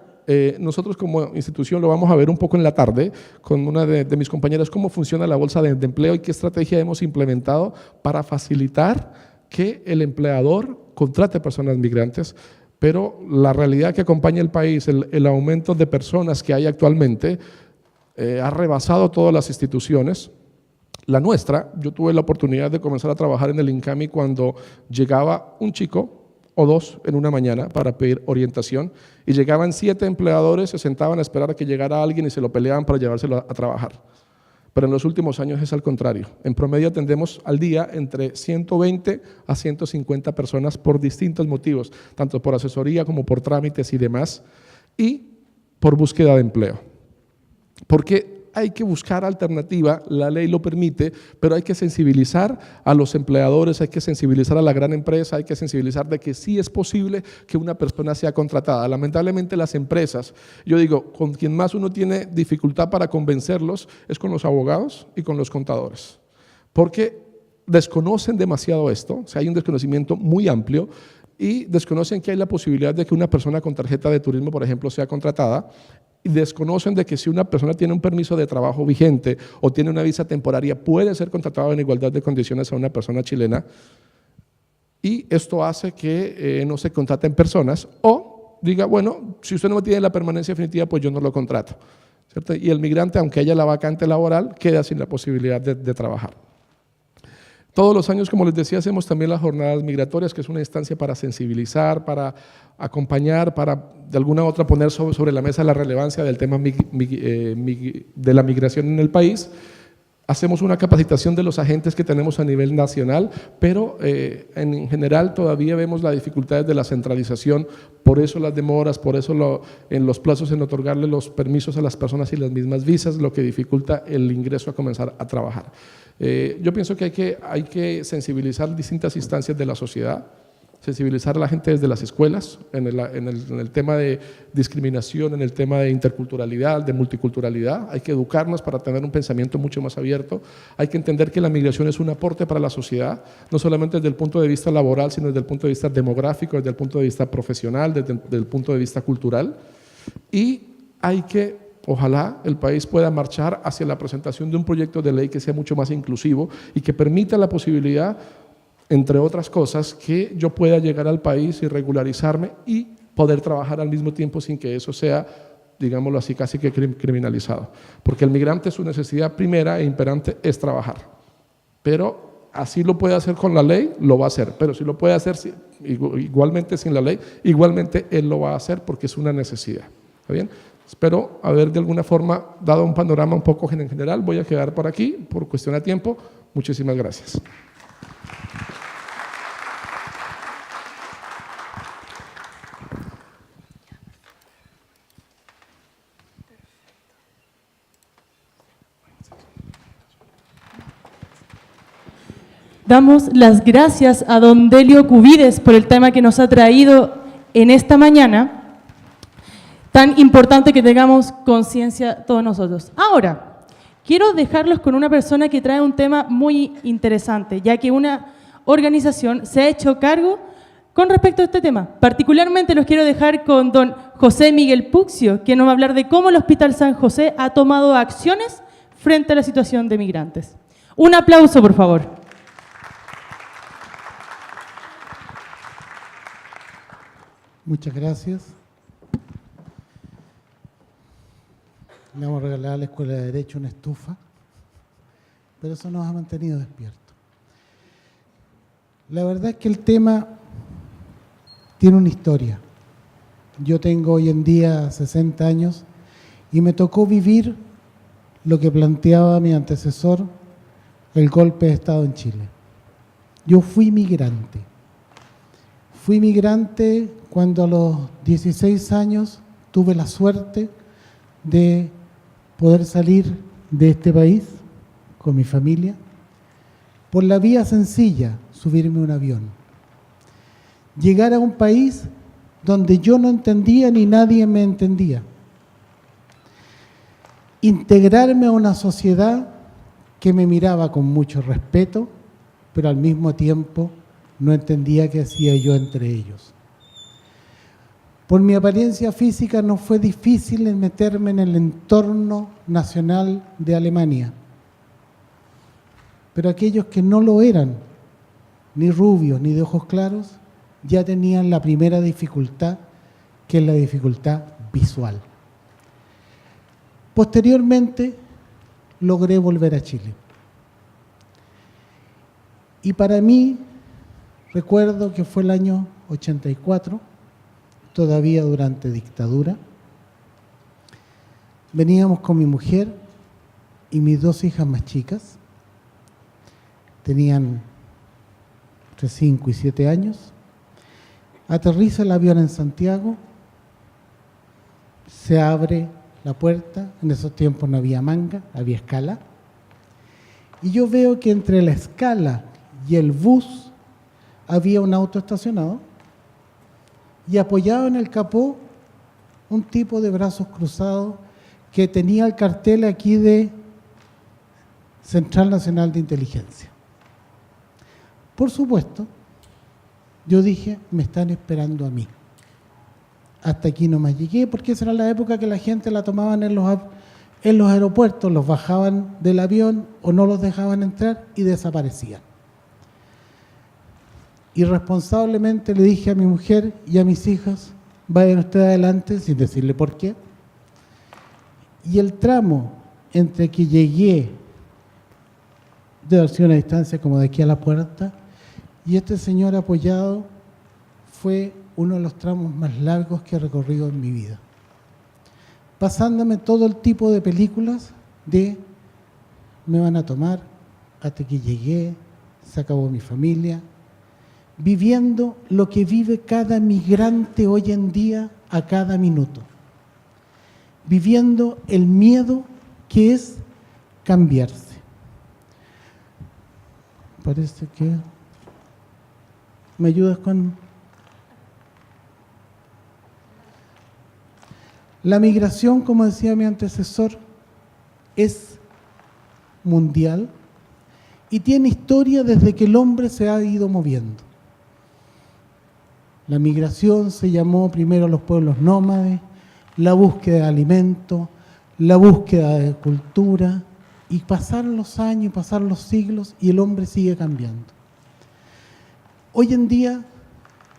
Nosotros como institución lo vamos a ver un poco en la tarde con una de mis compañeras, cómo funciona la bolsa de empleo y qué estrategia hemos implementado para facilitar que el empleador contrate personas migrantes, pero la realidad que acompaña el país, el aumento de personas que hay actualmente, ha rebasado todas las instituciones. La nuestra, yo tuve la oportunidad de comenzar a trabajar en el INCAMI cuando llegaba un chico o dos en una mañana para pedir orientación y llegaban 7 empleadores, se sentaban a esperar a que llegara alguien y se lo peleaban para llevárselo a trabajar. Pero en los últimos años es al contrario. En promedio atendemos al día entre 120 a 150 personas por distintos motivos, tanto por asesoría como por trámites y demás, y por búsqueda de empleo. Porque hay que buscar alternativa, la ley lo permite, pero hay que sensibilizar a los empleadores, hay que sensibilizar a la gran empresa, hay que sensibilizar de que sí es posible que una persona sea contratada. Lamentablemente las empresas, yo digo, con quien más uno tiene dificultad para convencerlos es con los abogados y con los contadores, porque desconocen demasiado esto, o sea, hay un desconocimiento muy amplio y desconocen que hay la posibilidad de que una persona con tarjeta de turismo, por ejemplo, sea contratada, y desconocen de que si una persona tiene un permiso de trabajo vigente o tiene una visa temporaria, puede ser contratado en igualdad de condiciones a una persona chilena, y esto hace que no se contraten personas o diga, bueno, si usted no tiene la permanencia definitiva, pues yo no lo contrato, ¿cierto? Y el migrante, aunque haya la vacante laboral, queda sin la posibilidad de trabajar. Todos los años, como les decía, hacemos también las jornadas migratorias, que es una instancia para sensibilizar, para acompañar, para de alguna u otra poner sobre la mesa la relevancia del tema de la migración en el país. Hacemos una capacitación de los agentes que tenemos a nivel nacional, pero en general todavía vemos las dificultades de la centralización, por eso las demoras, por eso en los plazos en otorgarle los permisos a las personas y las mismas visas, lo que dificulta el ingreso a comenzar a trabajar. Yo pienso que hay que sensibilizar distintas instancias de la sociedad, sensibilizar a la gente desde las escuelas, en el tema de discriminación, en el tema de interculturalidad, de multiculturalidad. Hay que educarnos para tener un pensamiento mucho más abierto. Hay que entender que la migración es un aporte para la sociedad, no solamente desde el punto de vista laboral, sino desde el punto de vista demográfico, desde el punto de vista profesional, desde el punto de vista cultural. Y hay que, ojalá el país pueda marchar hacia la presentación de un proyecto de ley que sea mucho más inclusivo y que permita la posibilidad, entre otras cosas, que yo pueda llegar al país y regularizarme y poder trabajar al mismo tiempo sin que eso sea, digámoslo así, casi que criminalizado. Porque el migrante, su necesidad primera e imperante es trabajar. Pero así lo puede hacer con la ley, lo va a hacer. Pero si lo puede hacer igualmente sin la ley, igualmente él lo va a hacer porque es una necesidad. ¿Está bien? Espero haber de alguna forma dado un panorama un poco en general. Voy a quedar por aquí por cuestión de tiempo. Muchísimas gracias. Damos las gracias a don Delio Cubides por el tema que nos ha traído en esta mañana, tan importante que tengamos conciencia todos nosotros. Ahora, quiero dejarlos con una persona que trae un tema muy interesante, ya que una organización se ha hecho cargo con respecto a este tema. Particularmente los quiero dejar con don José Miguel Puxio, que nos va a hablar de cómo el Hospital San José ha tomado acciones frente a la situación de migrantes. Un aplauso, por favor. Muchas gracias. Le vamos a regalar a la Escuela de Derecho una estufa, pero eso nos ha mantenido despiertos. La verdad es que el tema tiene una historia. Yo tengo hoy en día 60 años y me tocó vivir lo que planteaba mi antecesor, el golpe de Estado en Chile. Yo fui migrante. Fui migrante cuando a los 16 años tuve la suerte de poder salir de este país con mi familia por la vía sencilla, subirme a un avión. Llegar a un país donde yo no entendía ni nadie me entendía. Integrarme a una sociedad que me miraba con mucho respeto, pero al mismo tiempo no entendía qué hacía yo entre ellos. Por mi apariencia física no fue difícil en meterme en el entorno nacional de Alemania, pero aquellos que no lo eran, ni rubios ni de ojos claros, ya tenían la primera dificultad, que es la dificultad visual. Posteriormente, logré volver a Chile. Y para mí, recuerdo que fue el año 84, todavía durante dictadura. Veníamos con mi mujer y mis 2 hijas más chicas. Tenían entre 5 y 7 años. Aterriza el avión en Santiago, se abre la puerta, en esos tiempos no había manga, había escala, y yo veo que entre la escala y el bus había un auto estacionado y apoyado en el capó un tipo de brazos cruzados que tenía el cartel aquí de Central Nacional de Inteligencia. Por supuesto, yo dije, me están esperando a mí. Hasta aquí nomás llegué, porque esa era la época que la gente la tomaban en los aeropuertos, los bajaban del avión o no los dejaban entrar y desaparecían. Irresponsablemente le dije a mi mujer y a mis hijas, vayan ustedes adelante, sin decirle por qué. Y el tramo entre que llegué, debe haber sido una distancia como de aquí a la puerta, y este señor apoyado, fue uno de los tramos más largos que he recorrido en mi vida. Pasándome todo el tipo de películas de me van a tomar hasta que llegué, se acabó mi familia, viviendo lo que vive cada migrante hoy en día a cada minuto, viviendo el miedo que es cambiarse. Parece que... ¿Me ayudas con...? La migración, como decía mi antecesor, es mundial y tiene historia desde que el hombre se ha ido moviendo. La migración se llamó primero los pueblos nómades, la búsqueda de alimento, la búsqueda de cultura, y pasaron los años, pasaron los siglos y el hombre sigue cambiando. Hoy en día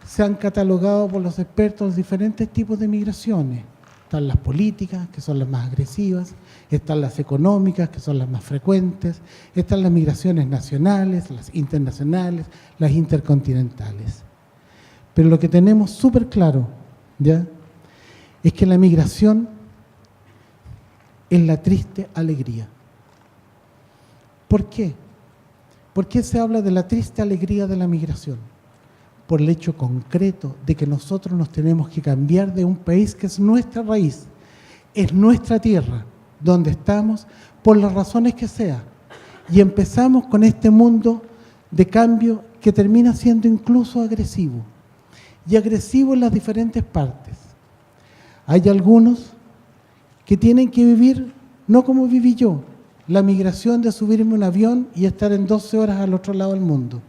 se han catalogado por los expertos los diferentes tipos de migraciones. Están las políticas, que son las más agresivas, están las económicas, que son las más frecuentes, están las migraciones nacionales, las internacionales, las intercontinentales. Pero lo que tenemos súper claro, ¿ya?, es que la migración es la triste alegría. ¿Por qué? ¿Por qué se habla de la triste alegría de la migración? Por el hecho concreto de que nosotros nos tenemos que cambiar de un país que es nuestra raíz, es nuestra tierra, donde estamos, por las razones que sea. Y empezamos con este mundo de cambio que termina siendo incluso agresivo. Y agresivo en las diferentes partes. Hay algunos que tienen que vivir, no como viví yo, la migración de subirme a un avión y estar en 12 horas al otro lado del mundo,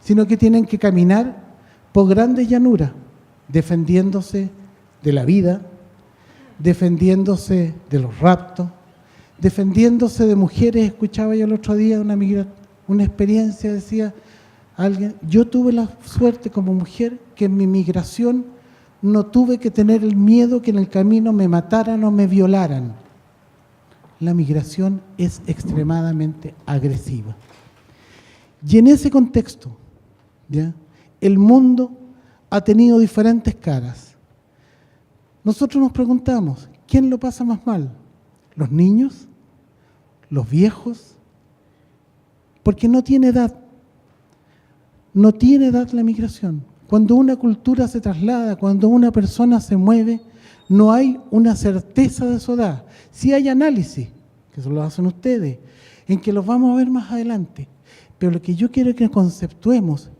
sino que tienen que caminar por grandes llanuras, defendiéndose de la vida, defendiéndose de los raptos, defendiéndose de mujeres. Escuchaba yo el otro día una experiencia, decía alguien, yo tuve la suerte como mujer que en mi migración no tuve que tener el miedo que en el camino me mataran o me violaran. La migración es extremadamente agresiva. Y en ese contexto, ¿ya? El mundo ha tenido diferentes caras. Nosotros nos preguntamos, ¿quién lo pasa más mal? ¿Los niños? ¿Los viejos? Porque no tiene edad. No tiene edad la migración. Cuando una cultura se traslada, cuando una persona se mueve, no hay una certeza de su edad. Sí hay análisis, que eso lo hacen ustedes, en que los vamos a ver más adelante. Pero lo que yo quiero que conceptuemos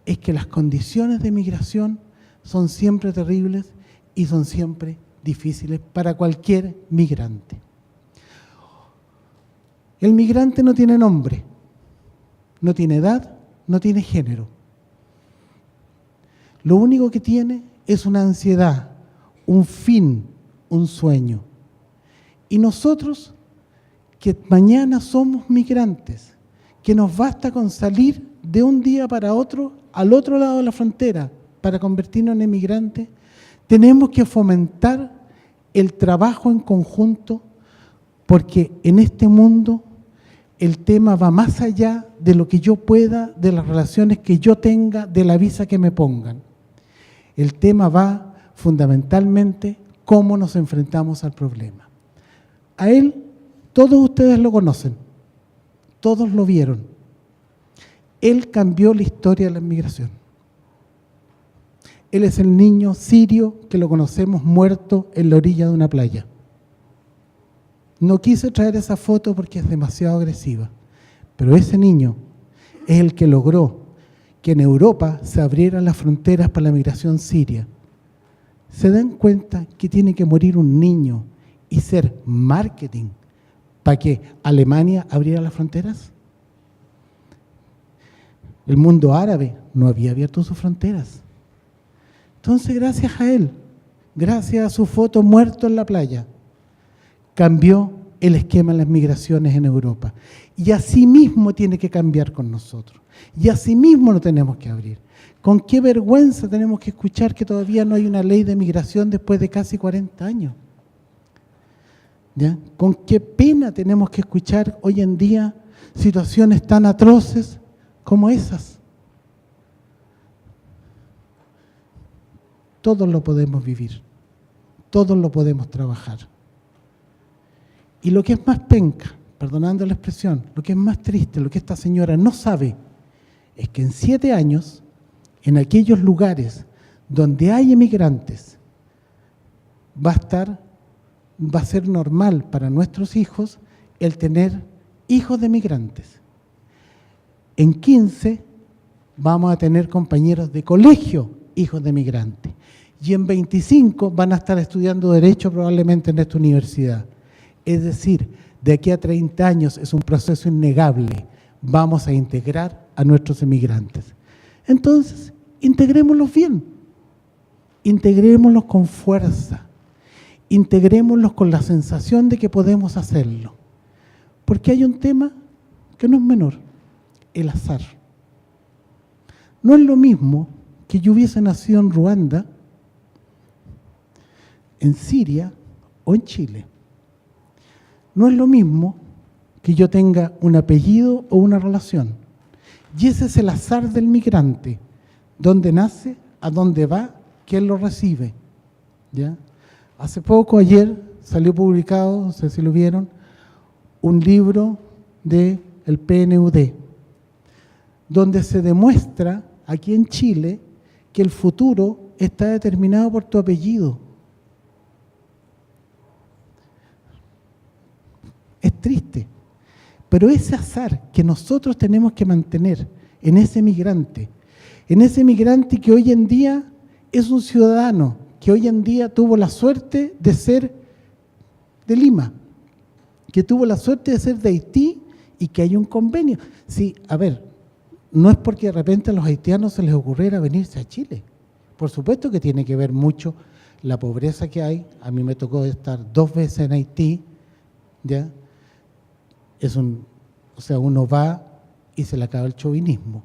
es que las condiciones de migración son siempre terribles y son siempre difíciles para cualquier migrante. El migrante no tiene nombre, no tiene edad, no tiene género. Lo único que tiene es una ansiedad, un fin, un sueño. Y nosotros, que mañana somos migrantes, que nos basta con salir de un día para otro al otro lado de la frontera para convertirnos en emigrantes, tenemos que fomentar el trabajo en conjunto, porque en este mundo el tema va más allá de lo que yo pueda, de las relaciones que yo tenga, de la visa que me pongan. El tema va fundamentalmente cómo nos enfrentamos al problema. A él, todos ustedes lo conocen, todos lo vieron. Él cambió la historia de la inmigración. Él es el niño sirio que lo conocemos muerto en la orilla de una playa. No quise traer esa foto porque es demasiado agresiva, pero ese niño es el que logró que en Europa se abrieran las fronteras para la migración siria. ¿Se dan cuenta que tiene que morir un niño y ser marketing para que Alemania abriera las fronteras? El mundo árabe no había abierto sus fronteras. Entonces, gracias a él, gracias a su foto muerto en la playa, cambió el esquema de las migraciones en Europa. Y así mismo tiene que cambiar con nosotros. Y así mismo lo tenemos que abrir. Con qué vergüenza tenemos que escuchar que todavía no hay una ley de migración después de casi 40 años. ¿Ya? Con qué pena tenemos que escuchar hoy en día situaciones tan atroces como esas. Todos lo podemos vivir, todos lo podemos trabajar. Y lo que es más penca, perdonando la expresión, lo que es más triste, lo que esta señora no sabe, es que en 7 años, en aquellos lugares donde hay emigrantes, va a ser normal para nuestros hijos el tener hijos de migrantes. En 15 vamos a tener compañeros de colegio, hijos de migrantes. Y en 25 van a estar estudiando Derecho probablemente en esta universidad. Es decir, de aquí a 30 años es un proceso innegable. Vamos a integrar a nuestros emigrantes. Entonces, integrémoslos bien. Integrémoslos con fuerza. Integrémoslos con la sensación de que podemos hacerlo. Porque hay un tema que no es menor, el azar. No es lo mismo que yo hubiese nacido en Ruanda, en Siria o en Chile. No es lo mismo que yo tenga un apellido o una relación. Y ese es el azar del migrante, dónde nace, a dónde va, quién lo recibe. ¿Ya? Hace poco, ayer, salió publicado, no sé si lo vieron, un libro del PNUD, donde se demuestra aquí en Chile que el futuro está determinado por tu apellido. Es triste, pero ese azar que nosotros tenemos que mantener en ese migrante que hoy en día es un ciudadano, que hoy en día tuvo la suerte de ser de Lima, que tuvo la suerte de ser de Haití y que hay un convenio. Sí, a ver, no es porque de repente a los haitianos se les ocurriera venirse a Chile. Por supuesto que tiene que ver mucho la pobreza que hay. A mí me tocó estar 2 veces en Haití, ¿ya? O sea, uno va y se le acaba el chauvinismo.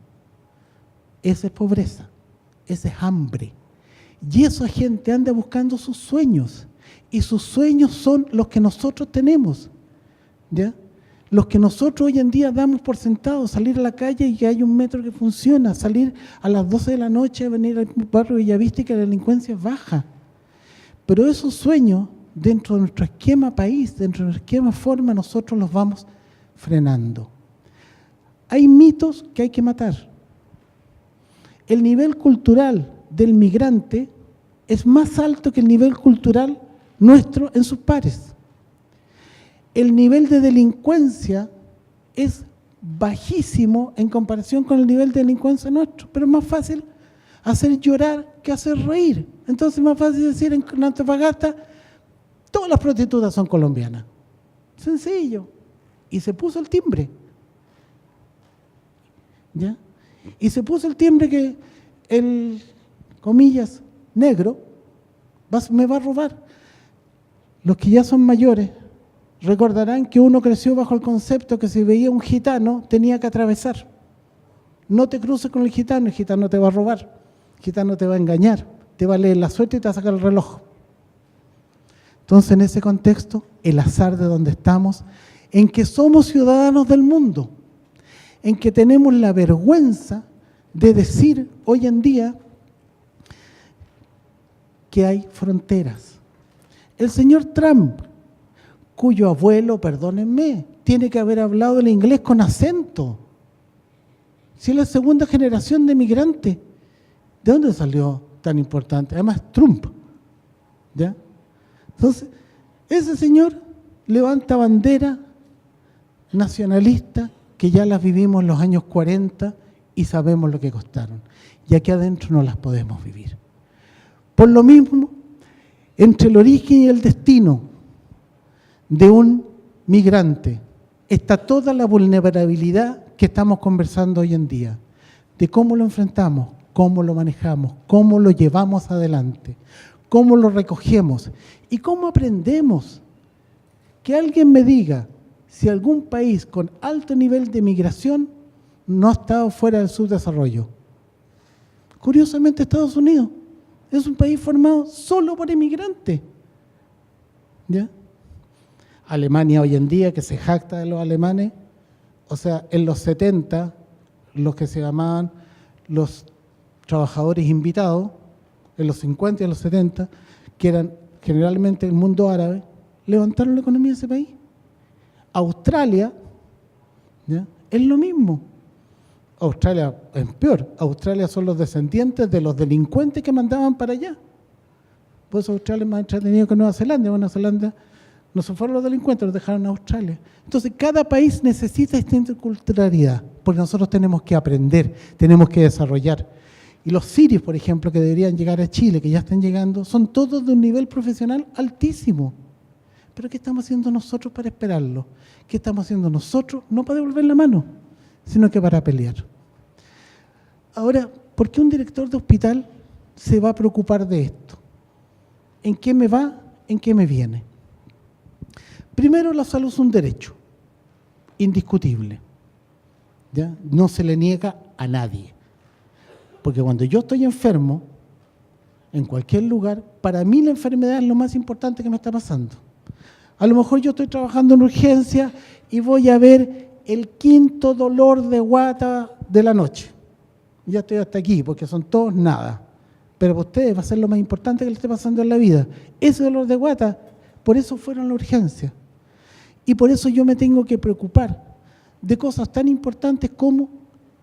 Esa es pobreza, esa es hambre. Y esa gente anda buscando sus sueños. Y sus sueños son los que nosotros tenemos, ¿ya? los que nosotros hoy en día damos por sentado, salir a la calle y que hay un metro que funciona, salir a las 12 de la noche, venir al barrio Bellavista y que la delincuencia es baja. Pero esos sueños, dentro de nuestro esquema país, dentro de nuestro esquema forma, nosotros los vamos frenando. Hay mitos que hay que matar. El nivel cultural del migrante es más alto que el nivel cultural nuestro en sus pares. El nivel de delincuencia es bajísimo en comparación con el nivel de delincuencia nuestro, pero es más fácil hacer llorar que hacer reír. Entonces es más fácil decir en Antofagasta, todas las prostitutas son colombianas. Sencillo. Y se puso el timbre. ¿Ya? Y se puso el timbre que el, comillas, negro, me va a robar. Los que ya son mayores recordarán que uno creció bajo el concepto que si veía un gitano tenía que atravesar. No te cruces con el gitano te va a robar, el gitano te va a engañar, te va a leer la suerte y te va a sacar el reloj. Entonces, en ese contexto, el azar de donde estamos, en que somos ciudadanos del mundo, en que tenemos la vergüenza de decir hoy en día que hay fronteras. El señor Trump, cuyo abuelo, perdónenme, tiene que haber hablado el inglés con acento. Si es la segunda generación de migrantes, ¿de dónde salió tan importante? Además, Trump. ¿Ya? Entonces, ese señor levanta bandera nacionalista que ya las vivimos en los años 40 y sabemos lo que costaron. Y aquí adentro no las podemos vivir. Por lo mismo, entre el origen y el destino de un migrante está toda la vulnerabilidad que estamos conversando hoy en día, de cómo lo enfrentamos, cómo lo manejamos, cómo lo llevamos adelante, cómo lo recogemos y cómo aprendemos. Que alguien me diga si algún país con alto nivel de migración no ha estado fuera del subdesarrollo. Curiosamente, Estados Unidos es un país formado solo por inmigrantes. ¿Ya? Alemania hoy en día, que se jacta de los alemanes, o sea, en los 70, los que se llamaban los trabajadores invitados, en los 50 y en los 70, que eran generalmente el mundo árabe, levantaron la economía de ese país. Australia, ¿ya?, es lo mismo. Australia es peor. Australia son los descendientes de los delincuentes que mandaban para allá. Por eso Australia es más entretenido que Nueva Zelanda. Nueva Zelanda no se fueron los delincuentes, los dejaron a Australia. Entonces, cada país necesita esta interculturalidad, porque nosotros tenemos que aprender, tenemos que desarrollar. Y los sirios, por ejemplo, que deberían llegar a Chile, que ya están llegando, son todos de un nivel profesional altísimo. Pero ¿qué estamos haciendo nosotros para esperarlo? ¿Qué estamos haciendo nosotros? No para devolver la mano, sino que para pelear. Ahora, ¿por qué un director de hospital se va a preocupar de esto? ¿En qué me va? ¿En qué me viene? Primero, la salud es un derecho indiscutible. ¿Ya? No se le niega a nadie. Porque cuando yo estoy enfermo, en cualquier lugar, para mí la enfermedad es lo más importante que me está pasando. A lo mejor yo estoy trabajando en urgencia y voy a ver el quinto dolor de guata de la noche. Ya estoy hasta aquí, porque son todos nada. Pero para ustedes va a ser lo más importante que le esté pasando en la vida. Ese dolor de guata, por eso fueron a la urgencia. Y por eso yo me tengo que preocupar de cosas tan importantes como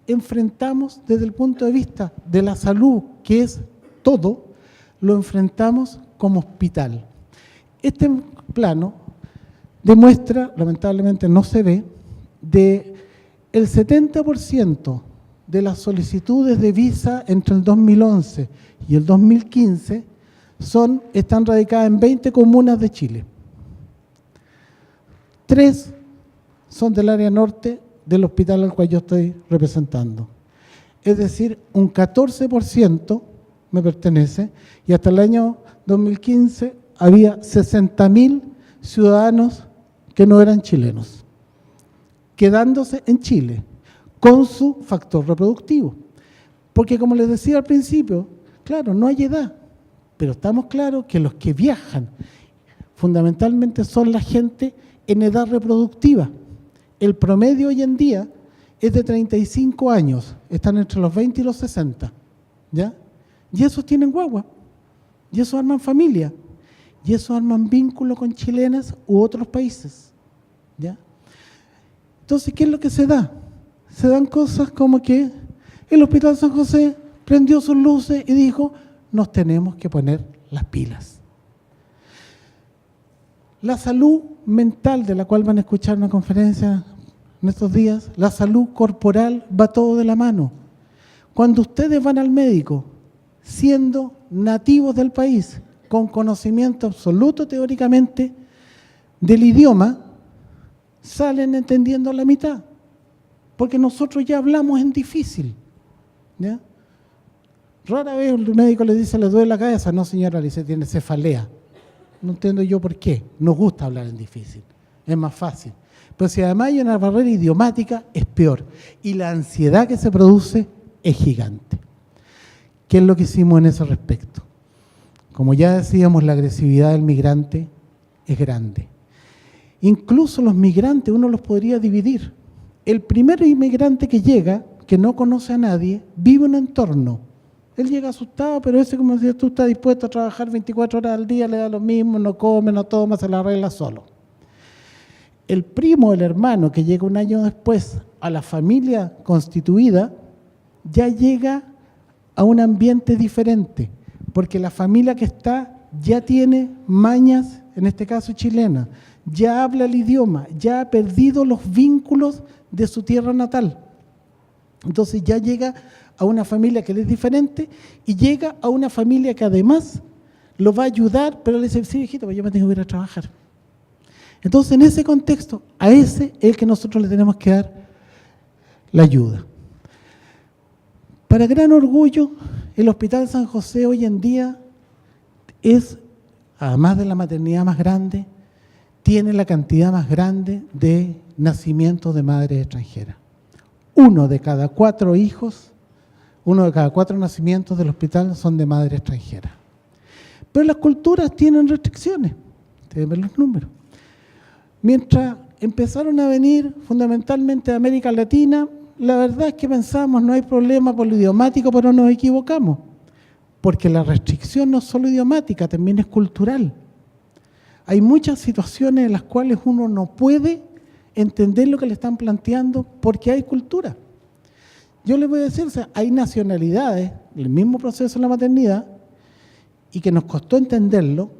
enfrentamos desde el punto de vista de la salud, que es todo, lo enfrentamos como hospital. Este plano demuestra, lamentablemente no se ve, de el 70% de las solicitudes de visa entre el 2011 y el 2015 están radicadas en 20 comunas de Chile. 3 son del área norte del hospital al cual yo estoy representando. Es decir, un 14% me pertenece, y hasta el año 2015 había 60.000 ciudadanos que no eran chilenos, quedándose en Chile con su factor reproductivo. Porque como les decía al principio, claro, no hay edad, pero estamos claros que los que viajan fundamentalmente son la gente en edad reproductiva. El promedio hoy en día es de 35 años, están entre los 20 y los 60, ¿ya? Y esos tienen guagua, y esos arman familia, y esos arman vínculo con chilenas u otros países, ¿ya? Entonces, ¿qué es lo que se da? Se dan cosas como que el Hospital San José prendió sus luces y dijo, nos tenemos que poner las pilas. La salud mental, de la cual van a escuchar una conferencia en estos días, la salud corporal va todo de la mano. Cuando ustedes van al médico, siendo nativos del país, con conocimiento absoluto teóricamente del idioma, salen entendiendo la mitad, porque nosotros ya hablamos en difícil, ¿ya? Rara vez el médico le dice, le duele la cabeza, no señora, le dice, tiene cefalea. No entiendo yo por qué, nos gusta hablar en difícil, es más fácil. Pero si además hay una barrera idiomática, es peor. Y la ansiedad que se produce es gigante. ¿Qué es lo que hicimos en ese respecto? Como ya decíamos, la agresividad del migrante es grande. Incluso los migrantes uno los podría dividir. El primer inmigrante que llega, que no conoce a nadie, vive un entorno. Él llega asustado, pero ese, como decías tú, está dispuesto a trabajar 24 horas al día, le da lo mismo, no come, no toma, se la arregla solo. El primo, el hermano, que llega un año después a la familia constituida, ya llega a un ambiente diferente, porque la familia que está ya tiene mañas, en este caso chilena, ya habla el idioma, ya ha perdido los vínculos de su tierra natal. Entonces ya llega a una familia que le es diferente y llega a una familia que además lo va a ayudar, pero le dice, sí, hijito, pues yo me tengo que ir a trabajar. Entonces, en ese contexto, a ese es el que nosotros le tenemos que dar la ayuda. Para gran orgullo, el Hospital San José hoy en día es, además de la maternidad más grande, tiene la cantidad más grande de nacimientos de madres extranjeras. 1 de cada 4 hijos, 1 de cada 4 nacimientos del hospital son de madre extranjera. Pero las culturas tienen restricciones, ustedes ven los números. Mientras empezaron a venir fundamentalmente de América Latina, la verdad es que pensamos no hay problema por lo idiomático, pero nos equivocamos. Porque la restricción no es solo idiomática, también es cultural. Hay muchas situaciones en las cuales uno no puede entender lo que le están planteando porque hay cultura. Yo les voy a decir, o sea, hay nacionalidades, el mismo proceso en la maternidad, y que nos costó entenderlo,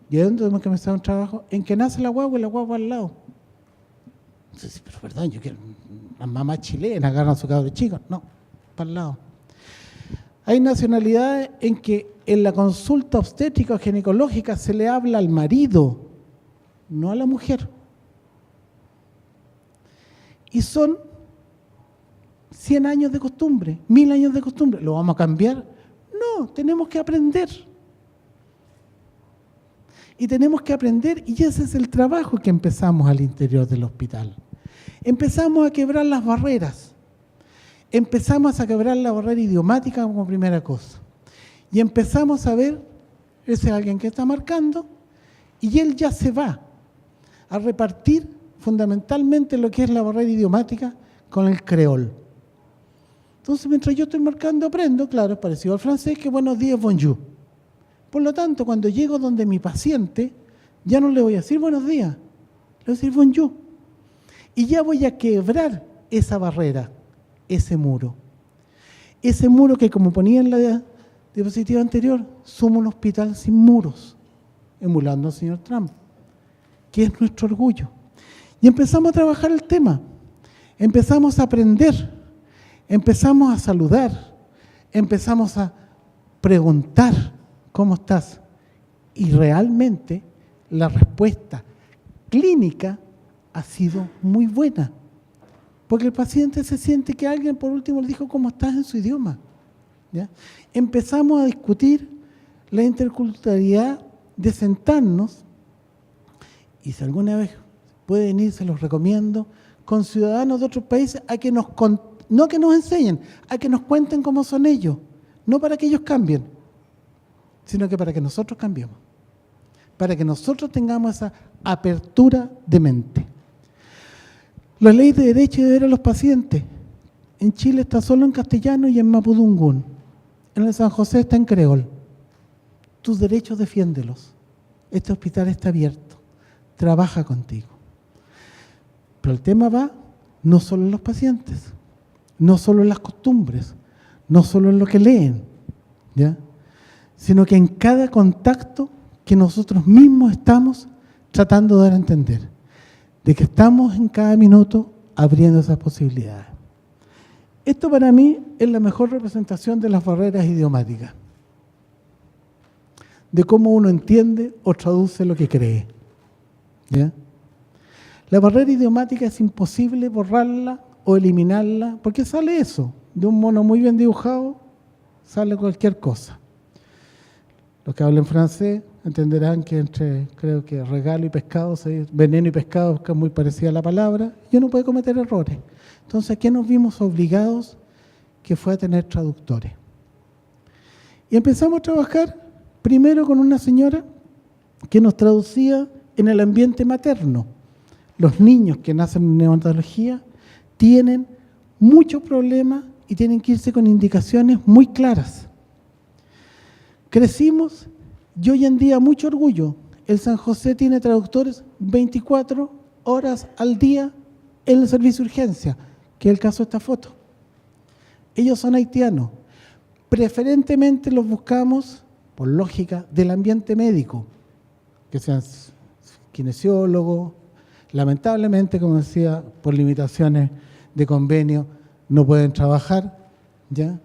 y es donde tenemos que empezar un trabajo, en que nace la guagua y la guagua al lado. Entonces, pero perdón, yo quiero una mamá chilena, agarran a su cabro chico. No, para el lado. Hay nacionalidades en que en la consulta obstétrica o ginecológica se le habla al marido, no a la mujer. Y son 100 años de costumbre, 1000 años de costumbre. ¿Lo vamos a cambiar? No, tenemos que aprender. Y tenemos que aprender, y ese es el trabajo que empezamos al interior del hospital. Empezamos a quebrar las barreras. Empezamos a quebrar la barrera idiomática como primera cosa. Y empezamos a ver, ese es alguien que está marcando, y él ya se va a repartir fundamentalmente lo que es la barrera idiomática con el creol. Entonces, mientras yo estoy marcando, aprendo, claro, es parecido al francés, que buenos días, bonjour. Por lo tanto, cuando llego donde mi paciente, ya no le voy a decir buenos días, le voy a decir bonjour. Y ya voy a quebrar esa barrera, ese muro. Ese muro que, como ponía en la diapositiva anterior, somos un hospital sin muros, emulando al señor Trump, que es nuestro orgullo. Y empezamos a trabajar el tema, empezamos a aprender, empezamos a saludar, empezamos a preguntar, ¿cómo estás? Y realmente la respuesta clínica ha sido muy buena, porque el paciente se siente que alguien por último le dijo ¿cómo estás? En su idioma. ¿Ya? Empezamos a discutir la interculturalidad de sentarnos, y si alguna vez pueden ir, se los recomiendo, con ciudadanos de otros países a que no que nos enseñen, a que nos cuenten cómo son ellos, no para que ellos cambien, sino que para que nosotros cambiemos, para que nosotros tengamos esa apertura de mente. La ley de derecho y deber a los pacientes. En Chile está solo en castellano y en mapudungún. En el San José está en creol. Tus derechos defiéndelos. Este hospital está abierto. Trabaja contigo. Pero el tema va no solo en los pacientes, no solo en las costumbres, no solo en lo que leen, ¿ya? Sino que en cada contacto que nosotros mismos estamos tratando de dar a entender, de que estamos en cada minuto abriendo esas posibilidades. Esto para mí es la mejor representación de las barreras idiomáticas, de cómo uno entiende o traduce lo que cree, ¿ya? La barrera idiomática es imposible borrarla o eliminarla, porque sale eso, de un mono muy bien dibujado, sale cualquier cosa. Los que hablen francés entenderán que entre, creo que regalo y pescado, veneno y pescado, que es muy parecida a la palabra, y uno puede cometer errores. Entonces, ¿a qué nos vimos obligados? Que fue a tener traductores. Y empezamos a trabajar primero con una señora que nos traducía en el ambiente materno. Los niños que nacen en neonatología tienen muchos problemas y tienen que irse con indicaciones muy claras. Crecimos y hoy en día mucho orgullo. El San José tiene traductores 24 horas al día en el servicio de urgencia, que es el caso de esta foto. Ellos son haitianos. Preferentemente los buscamos, por lógica, del ambiente médico, que sean kinesiólogos. Lamentablemente, como decía, por limitaciones de convenio, no pueden trabajar, ¿ya?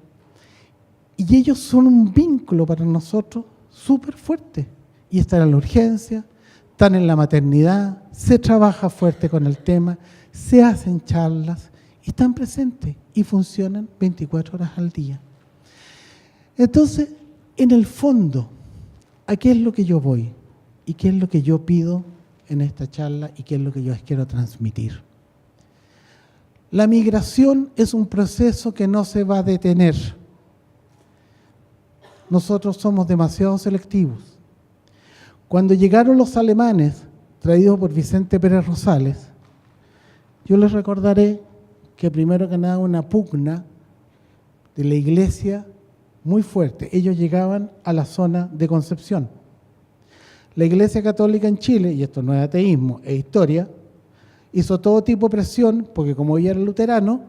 Y ellos son un vínculo para nosotros súper fuerte. Y están en la urgencia, están en la maternidad, se trabaja fuerte con el tema, se hacen charlas, y están presentes y funcionan 24 horas al día. Entonces, en el fondo, ¿a qué es lo que yo voy? ¿Y qué es lo que yo pido en esta charla y qué es lo que yo les quiero transmitir? La migración es un proceso que no se va a detener. Nosotros somos demasiado selectivos. Cuando llegaron los alemanes, traídos por Vicente Pérez Rosales, yo les recordaré que primero que nada una pugna de la iglesia muy fuerte. Ellos llegaban a la zona de Concepción. La Iglesia Católica en Chile, y esto no es ateísmo, es historia, hizo todo tipo de presión, porque como ya eran luteranos,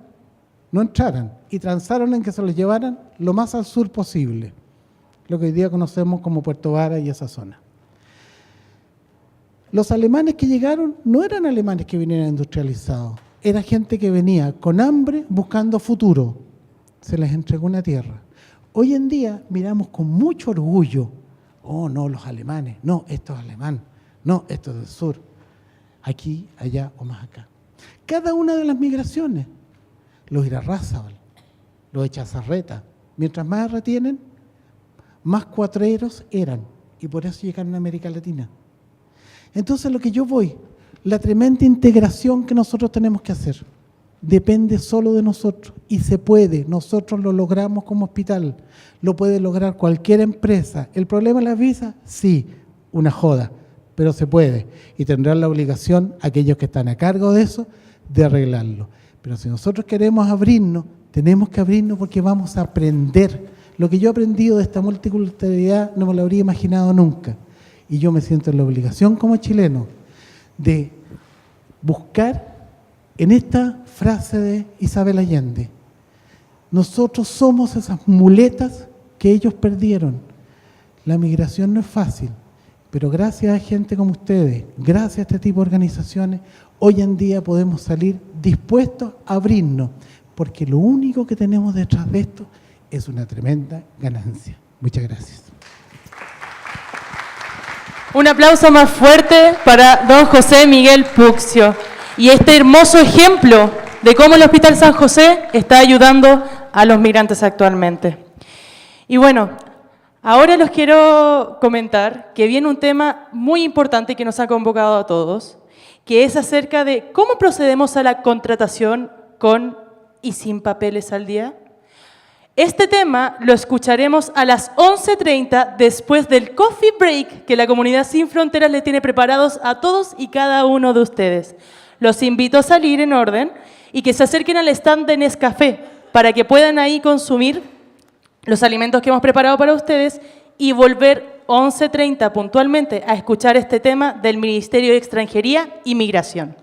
no entraran, y transaron en que se los llevaran lo más al sur posible, lo que hoy día conocemos como Puerto Vara y esa zona. Los alemanes que llegaron no eran alemanes que vinieran industrializados, era gente que venía con hambre buscando futuro, se les entregó una tierra. Hoy en día miramos con mucho orgullo, oh, no, los alemanes, no, esto es alemán, no, esto es del sur, aquí, allá o más acá. Cada una de las migraciones, los Irarrázaval, los Echazarreta, mientras más retienen, más cuatreros eran, y por eso llegaron a América Latina. Entonces, lo que yo voy, la tremenda integración que nosotros tenemos que hacer, depende solo de nosotros y se puede, nosotros lo logramos como hospital, lo puede lograr cualquier empresa. ¿El problema de las visas? Sí, una joda, pero se puede y tendrán la obligación, aquellos que están a cargo de eso, de arreglarlo. Pero si nosotros queremos abrirnos, tenemos que abrirnos porque vamos a aprender. Lo que yo he aprendido de esta multiculturalidad no me lo habría imaginado nunca y yo me siento en la obligación como chileno de buscar en esta frase de Isabel Allende, nosotros somos esas muletas que ellos perdieron. La migración no es fácil, pero gracias a gente como ustedes, gracias a este tipo de organizaciones, hoy en día podemos salir dispuestos a abrirnos, porque lo único que tenemos detrás de esto es una tremenda ganancia. Muchas gracias. Un aplauso más fuerte para don José Miguel Puccio y este hermoso ejemplo de cómo el Hospital San José está ayudando a los migrantes actualmente. Y bueno, ahora les quiero comentar que viene un tema muy importante que nos ha convocado a todos, que es acerca de cómo procedemos a la contratación con y sin papeles al día. Este tema lo escucharemos a las 11:30 después del coffee break que la Comunidad Sin Fronteras le tiene preparados a todos y cada uno de ustedes. los invito a salir en orden y que se acerquen al stand de Nescafé para que puedan ahí consumir los alimentos que hemos preparado para ustedes y volver 11:30 puntualmente a escuchar este tema del Ministerio de Extranjería y Migración.